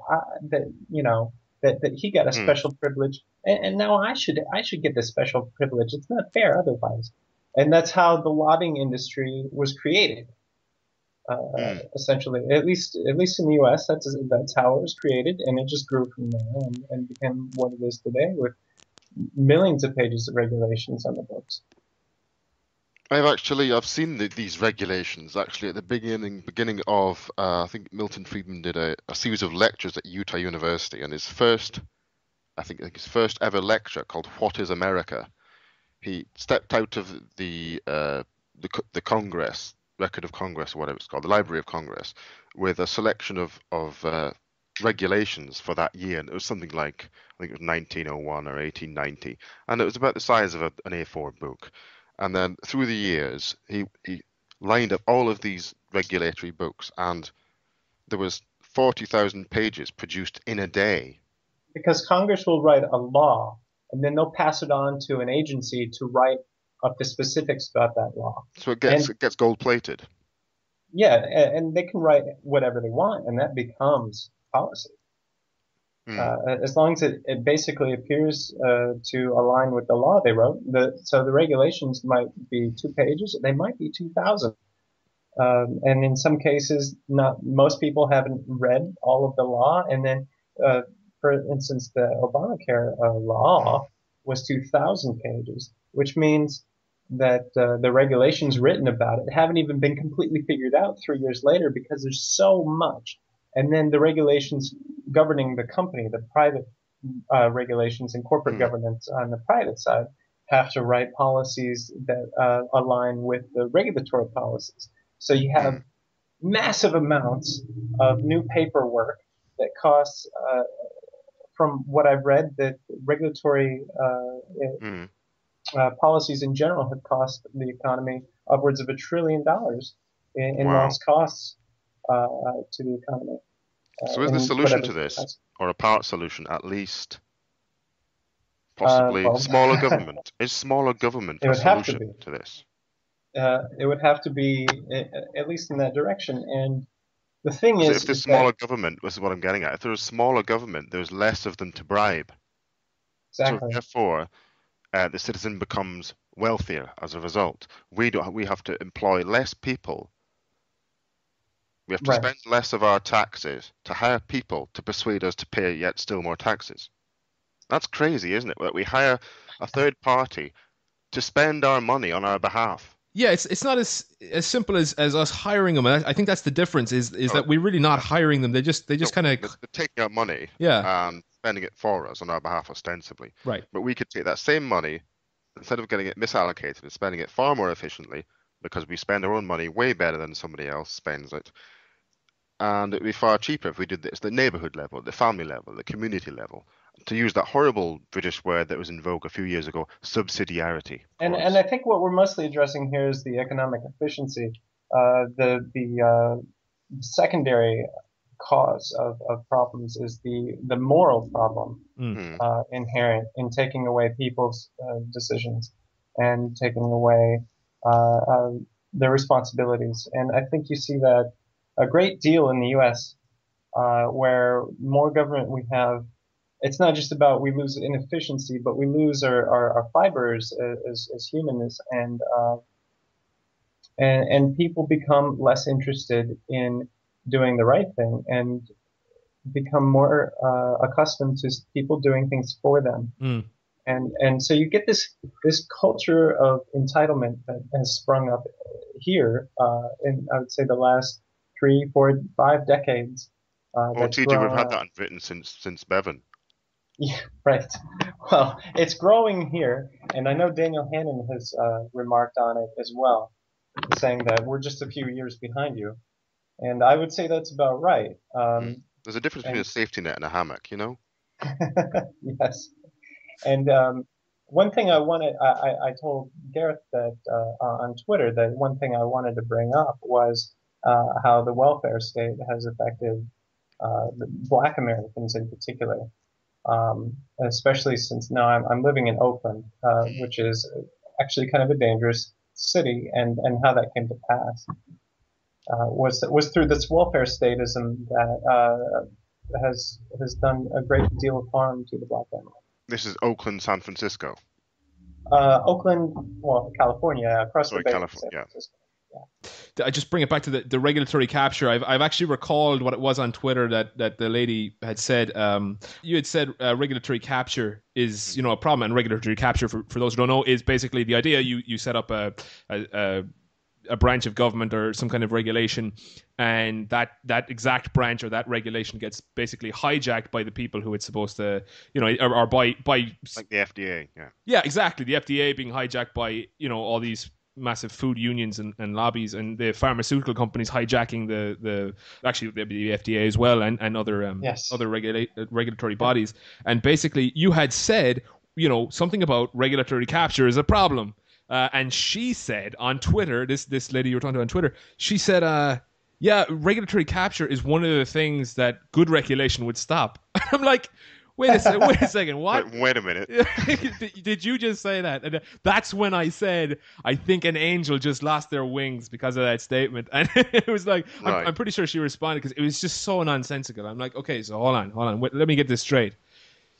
he got a special privilege. And now I should get this special privilege. It's not fair otherwise. And that's how the lobbying industry was created. Essentially, at least in the U.S., that's how it was created, and it just grew from there and became what it is today, with millions of pages of regulations on the books. I've seen these regulations actually at the beginning of I think Milton Friedman did a series of lectures at Utah University, and his first ever lecture called "What is America?" He stepped out of the Congress. Record of Congress, or whatever it's called, the Library of Congress, with a selection of regulations for that year. And it was something like, I think it was 1901 or 1890. And it was about the size of an A4 book. And then through the years, he lined up all of these regulatory books, and there was 40,000 pages produced in a day. Because Congress will write a law, and then they'll pass it on to an agency to write up the specifics about that law. So it gets gold plated. Yeah, and they can write whatever they want, and that becomes policy. As long as it basically appears to align with the law they wrote. So the regulations might be 2 pages, they might be 2,000. And in some cases, not most people haven't read all of the law. And then, for instance, the Obamacare law was 2,000 pages, which means that the regulations written about it haven't even been completely figured out 3 years later because there's so much. And then the regulations governing the company, the private regulations and corporate governance on the private side, have to write policies that align with the regulatory policies. So you have massive amounts of new paperwork that costs, from what I've read, that regulatory policies in general have cost the economy upwards of $1 trillion in lost costs to the economy. So is the solution to this, or a part solution at least, possibly smaller government? Is smaller government a solution to this? It would have to be, at least in that direction. And the thing is, if there's smaller government, this is what I'm getting at. If there's smaller government, there's less of them to bribe. Exactly. So therefore, the citizen becomes wealthier as a result. We have to employ less people. We have to spend less of our taxes to hire people to persuade us to pay yet still more taxes. That's crazy, isn't it? That we hire a third party to spend our money on our behalf. Yeah, it's not as simple as us hiring them. I think that's the difference. Is that we're really not hiring them. They just kind of they're taking our money, and spending it for us on our behalf ostensibly. Right. But we could take that same money, instead of getting it misallocated and spending it far more efficiently, because we spend our own money way better than somebody else spends it. And it would be far cheaper if we did this at the neighborhood level, the family level, the community level. To use that horrible British word that was in vogue a few years ago, subsidiarity. And I think what we're mostly addressing here is the economic efficiency. The secondary cause of problems is the moral problem inherent in taking away people's decisions and taking away their responsibilities. And I think you see that a great deal in the U.S. Where more government we have, it's not just about we lose inefficiency, but we lose our fibers as humans, and people become less interested in doing the right thing and become more accustomed to people doing things for them. And so you get this culture of entitlement that has sprung up here in, I would say, the last 3, 4, 5 decades. TJ, we've had that in Britain since Bevan. Yeah, right. Well, it's growing here, and I know Daniel Hannan has remarked on it as well, saying that we're just a few years behind you. And I would say that's about right. There's a difference between a safety net and a hammock, you know? Yes. And one thing I told Gareth that on Twitter that one thing I wanted to bring up was how the welfare state has affected the Black Americans in particular. Especially since now I'm living in Oakland, which is actually kind of a dangerous city, and how that came to pass was through this welfare statism that has done a great deal of harm to the Black family. This is Oakland, San Francisco. Oakland, well, California, across the bay. California, San Francisco. I just bring it back to the regulatory capture. I've actually recalled what it was on Twitter that the lady had said. You had said regulatory capture is a problem, and regulatory capture, for those who don't know, is basically the idea you set up a branch of government or some kind of regulation, and that exact branch or that regulation gets basically hijacked by the people who it's supposed to, or by like the FDA. Yeah, exactly. The FDA being hijacked by all these massive food unions and lobbies, and the pharmaceutical companies hijacking the FDA as well, and other other regulatory bodies. And basically, you had said something about regulatory capture is a problem, and she said on Twitter, this lady you were talking to on Twitter, she said, yeah, regulatory capture is one of the things that good regulation would stop. I'm like, Wait a second. What? Wait a minute. Did you just say that? And that's when I said, I think an angel just lost their wings because of that statement. And it was like, right. I'm pretty sure she responded because it was just so nonsensical. I'm like, okay, so hold on. Wait, let me get this straight.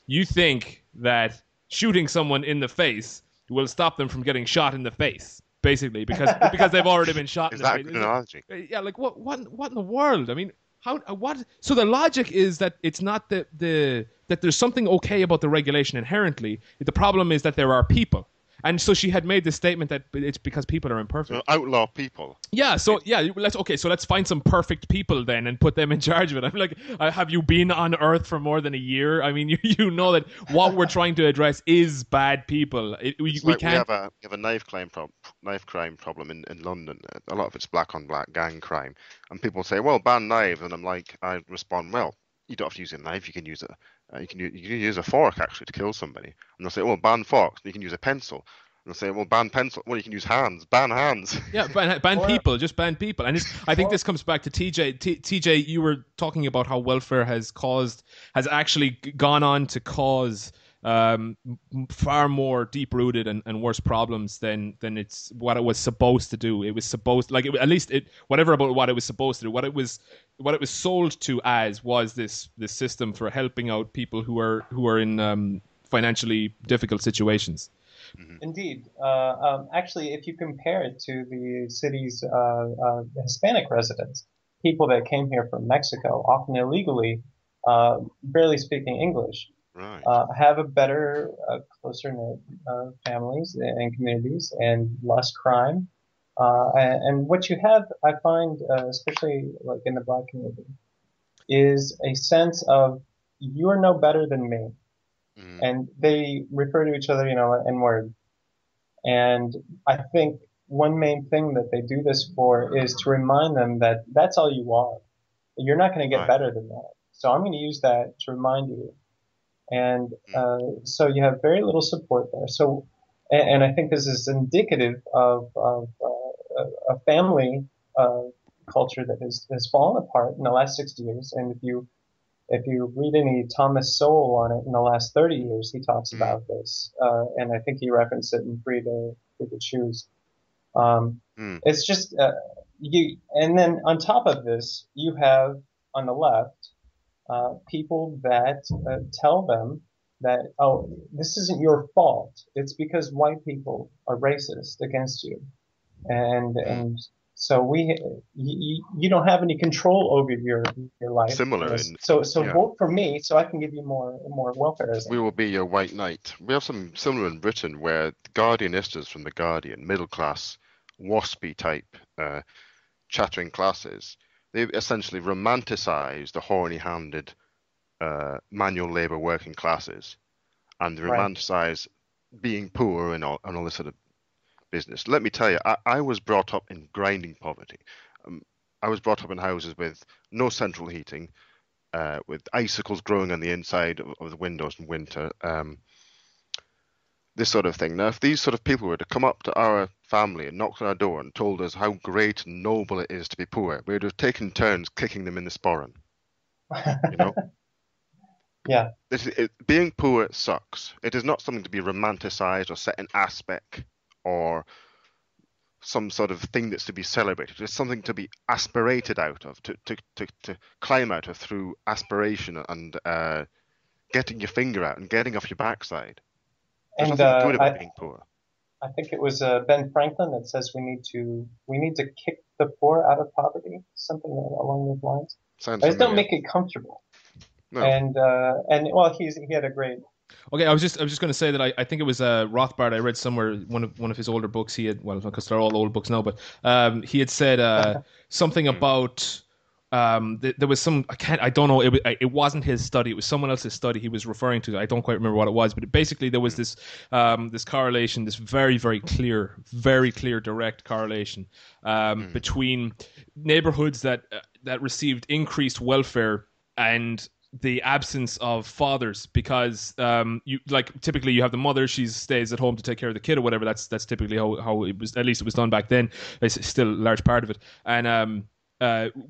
You think that shooting someone in the face will stop them from getting shot in the face? basically, because they've already been shot. Is in the that a face. good analogy? Yeah, like what in the world? I mean, how what? So the logic is that it's not that there's something okay about the regulation inherently. The problem is that there are people. And so she had made this statement that it's because people are imperfect. Outlaw people. Yeah, so let's find some perfect people then and put them in charge of it. I'm like, have you been on Earth for more than a year? I mean, you know that what we're trying to address is bad people. We can't. We have a knife crime problem in London. A lot of it's black on black gang crime, and people say, "Well, ban knives," and I respond, "Well, you don't have to use a knife. You can use you can use a fork actually to kill somebody." And they'll say, "Well, ban forks. You can use a pencil." And they'll say, "Well, ban pencil. Well, you can use hands. Ban hands." Yeah, ban people. Just ban people. And I think this comes back to TJ. TJ, you were talking about how welfare has actually gone on to cause far more deep-rooted and worse problems than it's what it was supposed to do. It was supposed, whatever about what it was supposed to do. What it was sold to as was this system for helping out people who are in financially difficult situations. Indeed. Actually, if you compare it to the city's Hispanic residents, people that came here from Mexico, often illegally, barely speaking English, Right. have a better, closer-knit families and communities and less crime. And what you have, I find, especially like in the Black community, is a sense of you're no better than me. Mm. And they refer to each other, N-word. And I think one main thing that they do this for is to remind them that that's all you are. You're not going to get Right. better than that. So I'm going to use that to remind you. And so you have very little support there. So, and I think this is indicative of a family culture that has fallen apart in the last 60 years. And if you read any Thomas Sowell on it in the last 30 years, he talks about this. And I think he referenced it in Free to Choose. It's just, and then on top of this, you have on the left, people that tell them that, oh, this isn't your fault. It's because white people are racist against you. And so you don't have any control over your life. Similar. So vote for me so I can give you more welfare. We will be your white knight. We have something similar in Britain where Guardianistas from The Guardian, middle class, waspy type, chattering classes, they essentially romanticize the horny-handed manual labor working classes, and they romanticize being poor and all this sort of business. Let me tell you, I was brought up in grinding poverty. I was brought up in houses with no central heating, with icicles growing on the inside of the windows in winter, this sort of thing. Now, if these sort of people were to come up to our family and knocked on our door and told us how great and noble it is to be poor, we would have taken turns kicking them in the sporran. Yeah. Being poor sucks. It is not something to be romanticized or set in aspect or some sort of thing that's to be celebrated. It's something to be aspirated out of, to climb out of through aspiration and getting your finger out and getting off your backside. There's nothing good about being poor. I think it was Ben Franklin that says we need to kick the poor out of poverty, something along those lines. Sounds just don't familiar. make it comfortable. No. And well, he had a great. Okay, I was just going to say that I think it was Rothbard. I read somewhere one of his older books. He had, well, because they're all old books now, but he had said something about there was some, I don't know, it wasn't his study, it was someone else's study he was referring to. I don't quite remember what it was, but basically there was this this correlation, this very clear direct correlation between neighborhoods that received increased welfare and the absence of fathers, because typically you have the mother, she stays at home to take care of the kid or whatever. That's typically how it was, at least it was done back then. It's still a large part of it. And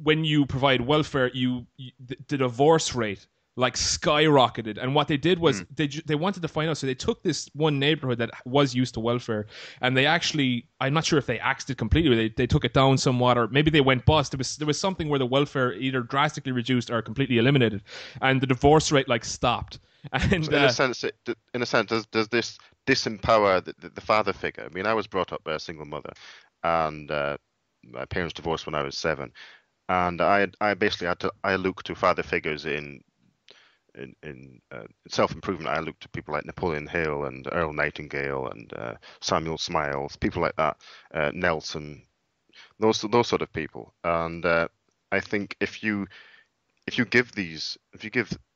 when you provide welfare, the divorce rate skyrocketed. And what they did was they wanted to find out. So they took this one neighborhood that was used to welfare, and they actually, I'm not sure if they axed it completely, or they took it down somewhat, or maybe they went bust. There was something where the welfare either drastically reduced or completely eliminated, and the divorce rate stopped. And so in a sense, does this disempower the father figure. I mean, I was brought up by a single mother, and my parents divorced when I was 7, and I basically had to look to father figures in self-improvement. I looked to people like Napoleon Hill and Earl Nightingale and Samuel Smiles, people like that, Nelson, those sort of people. And I think if you give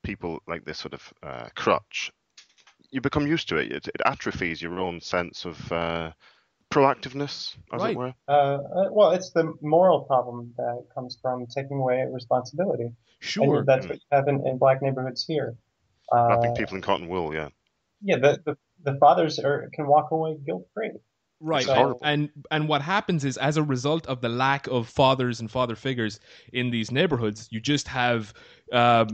people like this sort of crutch, you become used to it. It atrophies your own sense of proactiveness, as it were. Well, it's the moral problem that comes from taking away responsibility. Sure. And that's what you have in black neighborhoods here. Wrapping people in cotton wool, yeah. Yeah, the fathers can walk away guilt-free. Right. So, and what happens is, as a result of the lack of fathers and father figures in these neighborhoods, you just have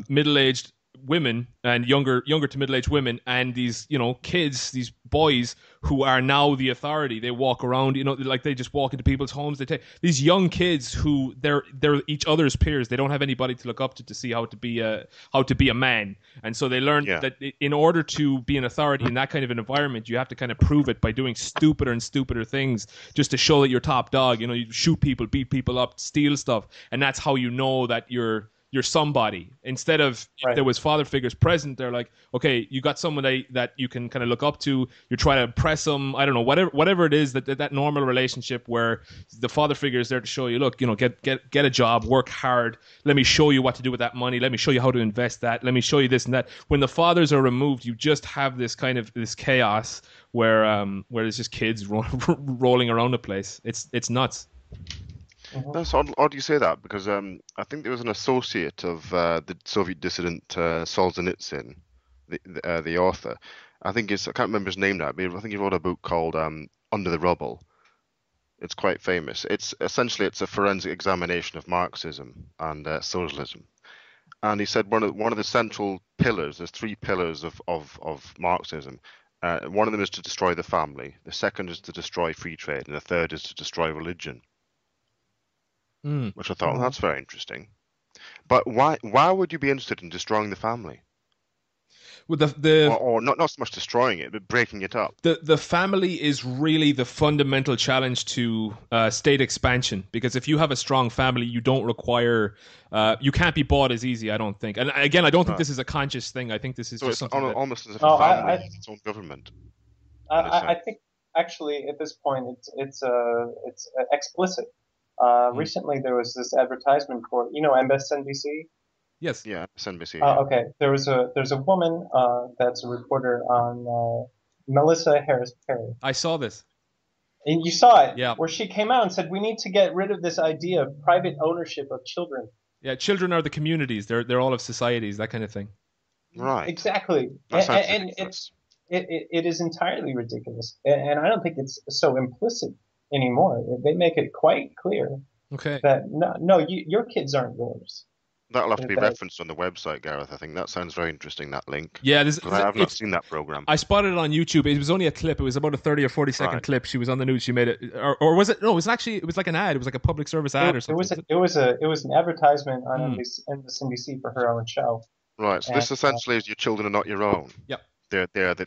middle-aged women and younger to middle-aged women and these, kids, these boys who are now the authority. They walk around, like they just walk into people's homes. They take these young kids who they're each other's peers. They don't have anybody to look up to see how to be a man. And so they learn that in order to be an authority in that kind of an environment, you have to kind of prove it by doing stupider and stupider things just to show that you're top dog. You shoot people, beat people up, steal stuff, and that's how you know that you're somebody. Instead of if there was father figures present, they're like, okay, you got someone that you can kind of look up to. You're trying to impress them. I don't know, whatever it is, that normal relationship where the father figure is there to show you, look, get a job, work hard. Let me show you what to do with that money. Let me show you how to invest that. Let me show you this and that. When the fathers are removed, you just have this kind of this chaos where there's just kids rolling around the place. It's nuts. That's odd you say that, because I think there was an associate of the Soviet dissident Solzhenitsyn, the author. I can't remember his name now, but I think he wrote a book called Under the Rubble. It's quite famous. It's a forensic examination of Marxism and socialism. And he said one of the central pillars, there's 3 pillars of Marxism. One of them is to destroy the family. The second is to destroy free trade, and the third is to destroy religion. Which I thought, well, that's very interesting. But why would you be interested in destroying the family? Well, or not so much destroying it, but breaking it up. The family is really the fundamental challenge to state expansion, because if you have a strong family, you don't require, you can't be bought as easy, I don't think. And again, I don't think this is a conscious thing. I think this is just something almost as if a family has its own government. I think actually at this point it's explicit. Recently, there was this advertisement for, MSNBC. Yes. Yeah, MSNBC. Okay. There's a woman that's a reporter on Melissa Harris Perry. I saw this. And you saw it. Yeah. Where she came out and said we need to get rid of this idea of private ownership of children. Yeah, children are the communities. They're all of societies, that kind of thing. Right. Exactly. And it is entirely ridiculous. And I don't think it's so implicit anymore. They make it quite clear that no, your kids aren't yours. That'll have to be referenced on the website, Gareth. I think that sounds very interesting, that link. Yeah, I have not seen that program. I spotted it on YouTube. It was only a clip. It was about a 30 or 40 second clip. She was on the news. She made it, or was it? No, it was like an ad. It was like a public service ad or something. It was an advertisement on MSNBC for her own show. Right. So this essentially is your children are not your own. Yep. They're the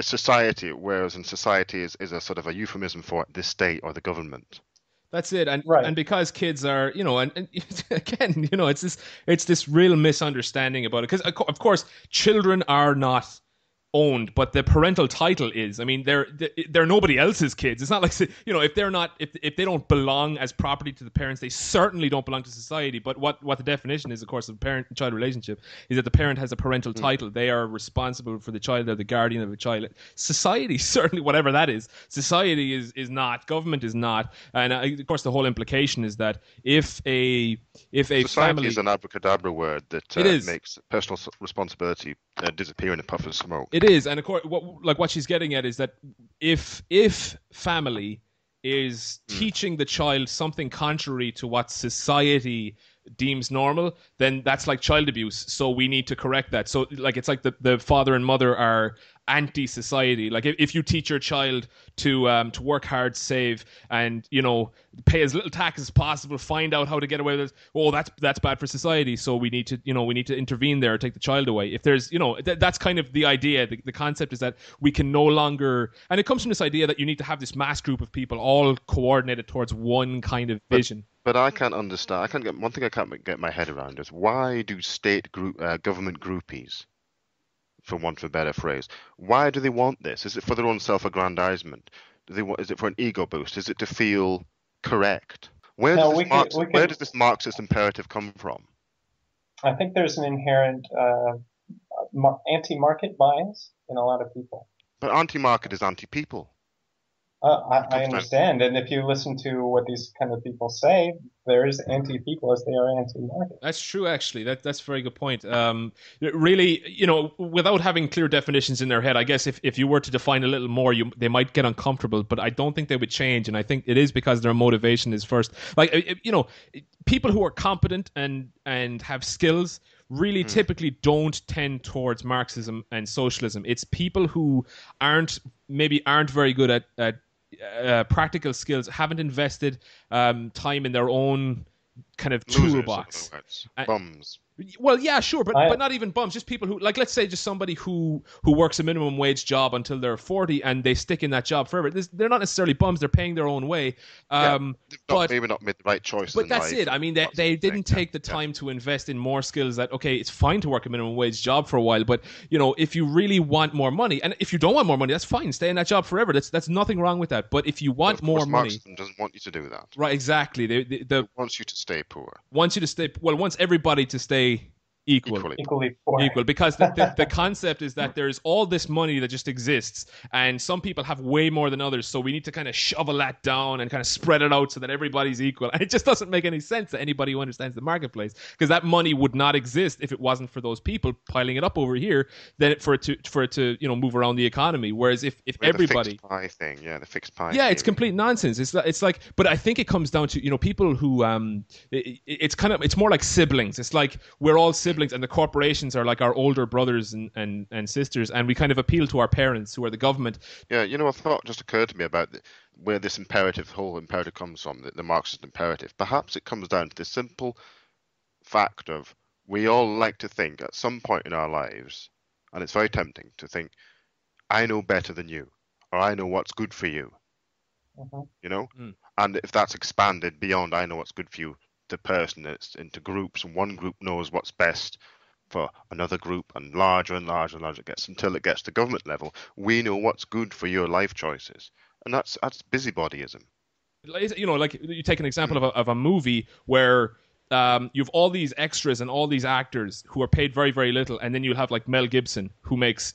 society, whereas in society is a sort of a euphemism for the state or the government. That's it, and because kids are, and again, it's this real misunderstanding about it. Because of course, children are not owned, but the parental title is. I mean, they're nobody else's kids. It's not like, if they're not, if they don't belong as property to the parents, they certainly don't belong to society. But what the definition is, of course, of parent and child relationship is that the parent has a parental title. They are responsible for the child. They're the guardian of the child. Society, certainly, whatever that is, society is not. Government is not. And of course, the whole implication is that if a society family is an abracadabra word that makes personal responsibility disappear in a puff of smoke. It is, and of course, what she's getting at is that if family is teaching the child something contrary to what society deems normal, then that's like child abuse. So we need to correct that. So it's like the father and mother are anti-society. Like if you teach your child to work hard, save, and pay as little tax as possible, find out how to get away with it. Oh, that's bad for society. So we need to intervene there, take the child away. If there's that's kind of the idea. The concept is that we can no longer, and it comes from this idea that you need to have this mass group of people all coordinated towards one kind of vision. But I can't understand. One thing I can't get my head around is why do government groupies, for want of a better phrase, why do they want this? Is it for their own self-aggrandizement? Is it for an ego boost? Is it to feel correct? Where does this Marxist imperative come from? I think there's an inherent anti-market bias in a lot of people. But anti-market is anti-people. I understand, and if you listen to what these kind of people say, they're as anti-people as they are anti-market. That's true, actually. That's a very good point. Really, without having clear definitions in their head, I guess if you were to define a little more, they might get uncomfortable. But I don't think they would change, and I think it is because their motivation is first. Like people who are competent and have skills really typically don't tend towards Marxism and socialism. It's people who aren't very good at practical skills, haven't invested time in their own kind of toolbox. Bums. Well, yeah, sure, but not even bums. Just people who, like, let's say, just somebody who works a minimum wage job until they're 40 and they stick in that job forever. They're not necessarily bums. They're paying their own way. Maybe not made the right choices. But that's it. I mean, they didn't take the time to invest in more skills. That it's fine to work a minimum wage job for a while, but if you really want more money, and if you don't want more money, that's fine. Stay in that job forever. That's nothing wrong with that. But if you want more money, Marxism doesn't want you to do that. Right? Exactly. It wants you to stay poor. Wants everybody to stay equally poor. Because the concept is that there's all this money that just exists, and some people have way more than others, so we need to kind of shovel that down and kind of spread it out so that everybody's equal. And it just doesn't make any sense to anybody who understands the marketplace, because that money would not exist if it wasn't for those people piling it up over here, then for it to move around the economy. Whereas if everybody, the fixed pie it's complete nonsense. It's like, but I think it comes down to people who it's more like siblings. It's like we're all siblings, and the corporations are like our older brothers and sisters, and we kind of appeal to our parents, who are the government. Yeah, a thought just occurred to me about where this whole imperative comes from, the Marxist imperative. Perhaps it comes down to the simple fact of we all like to think at some point in our lives, and it's very tempting to think, I know better than you, or I know what's good for you. And if that's expanded beyond I know what's good for you, the person, it's into groups, and one group knows what's best for another group, and larger and larger and larger it gets until it gets to government level. We know what's good for your life choices, and that's busybodyism. Like you take an example of a movie where you have all these extras and all these actors who are paid very, very little, and then you'll have like Mel Gibson, who makes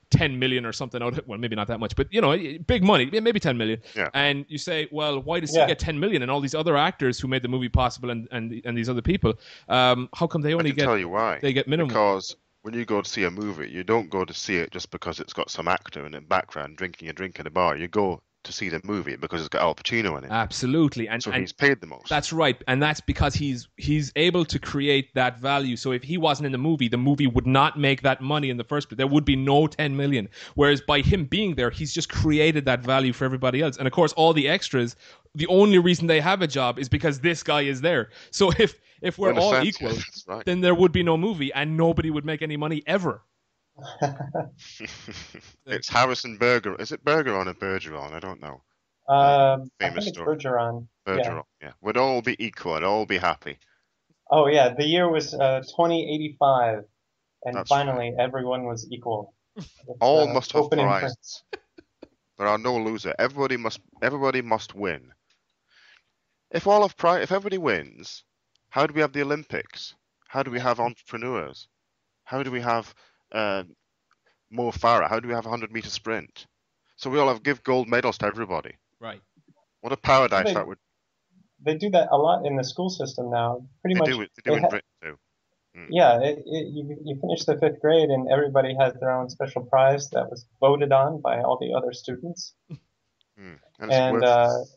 10 million or something out of it. Well, maybe not that much, but big money, maybe 10 million. Yeah. And you say, well, why does he get 10 million, and all these other actors who made the movie possible and these other people, how come they only tell you why. They get minimum? Because when you go to see a movie, you don't go to see it just because it's got some actor in the background drinking a drink in a bar. You go to see the movie because it's got Al Pacino in it. Absolutely. And he's paid the most. That's right. And that's because he's able to create that value. So if he wasn't in the movie would not make that money in the first place. There would be no 10 million. Whereas by him being there, he's just created that value for everybody else. And of course, all the extras, the only reason they have a job is because this guy is there. So if we're all equal, right, then there would be no movie and nobody would make any money ever. It's Harrison Berger. Is it Bergeron or Bergeron? I don't know. Famous story. Bergeron. Bergeron. Yeah. We'd all be equal. I'd all be happy. Oh yeah, the year was 2085, and That's finally everyone was equal. All must have prizes. There are no losers. Everybody must win. If everybody wins, how do we have the Olympics? How do we have entrepreneurs? How do we have Mo Farah? How do we have a 100-meter sprint? So we all give gold medals to everybody. Right. What a paradise that would. They do that a lot in the school system now. Pretty much. They do in Britain too. Yeah, you finish the 5th grade and everybody has their own special prize that was voted on by all the other students. And it's And worthless.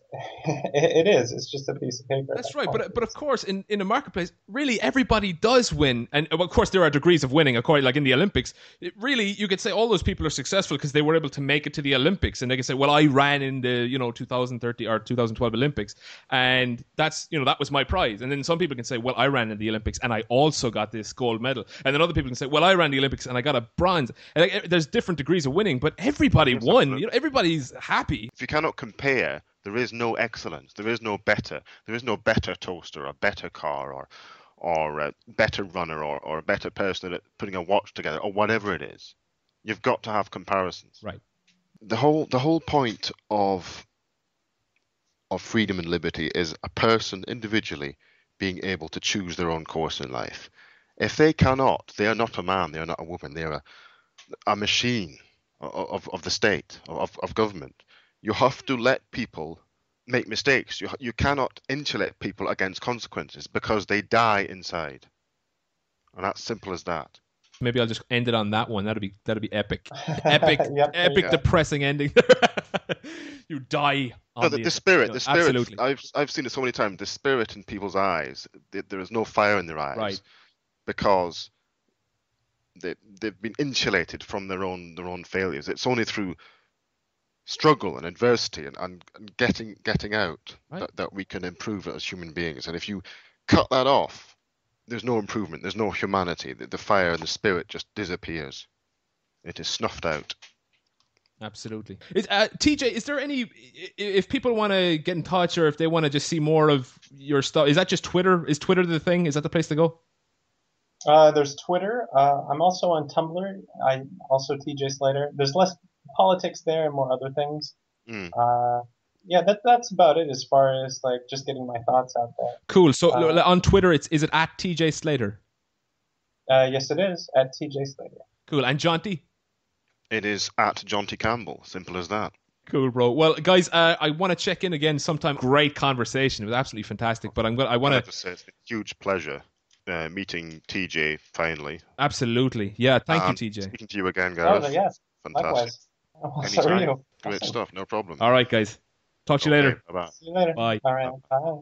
it is. It's just a piece of paper. That's right, but of course, in a marketplace, really everybody does win, and of course there are degrees of winning. According, like in the Olympics, really you could say all those people are successful because they were able to make it to the Olympics, and they can say, "Well, I ran in the 2030 or 2012 Olympics, and that's that was my prize." And then some people can say, "Well, I ran in the Olympics, and I also got this gold medal," and then other people can say, "Well, I ran the Olympics, and I got a bronze." And there's different degrees of winning, but everybody Yes, won. absolutely. Everybody's happy. If you cannot compare, there is no excellence. There is no better. There is no better toaster, or better car, or a better runner, or a better person at putting a watch together, or whatever it is. You've got to have comparisons. Right. The whole point of freedom and liberty is a person individually being able to choose their own course in life. If they cannot, they are not a man. They are not a woman. They are a machine of the state, of government. You have to let people make mistakes. You cannot insulate people against consequences because they die inside, and that's simple as that. Maybe I'll just end it on that one. That'd be epic, epic, Yep, epic, depressing ending. You die on No, the spirit. Absolutely. I've seen it so many times. The spirit in people's eyes. There is no fire in their eyes, Right. because they've been insulated from their own failures. It's only through struggle and adversity and getting out Right. that we can improve as human beings. And if you cut that off, there's no improvement. There's no humanity. The fire and the spirit just disappears. It is snuffed out. Absolutely. TJ, is there any, if people want to get in touch or if they want to just see more of your stuff, is that just Twitter? Is Twitter the thing? Is that the place to go? There's Twitter. I'm also on Tumblr. I also TJ Slater. There's less politics there and more other things. Yeah, that's about it as far as like just getting my thoughts out there. Cool. So on Twitter, is it at TJ Slater? Yes, it is at TJ Slater. Cool. And Jonty? It is at Jonty Campbell. Simple as that. Cool, bro. Well, guys, I want to check in again sometime. Great conversation. It was absolutely fantastic. But I want to say it's a huge pleasure meeting TJ finally. Absolutely. Yeah. Thank you, TJ. Speaking to you again, Gareth. Oh, yes. Fantastic. Likewise. So are you. Great stuff. No problem. All right, guys. Talk to you later. Bye-bye. See you later. Bye. All right. Bye.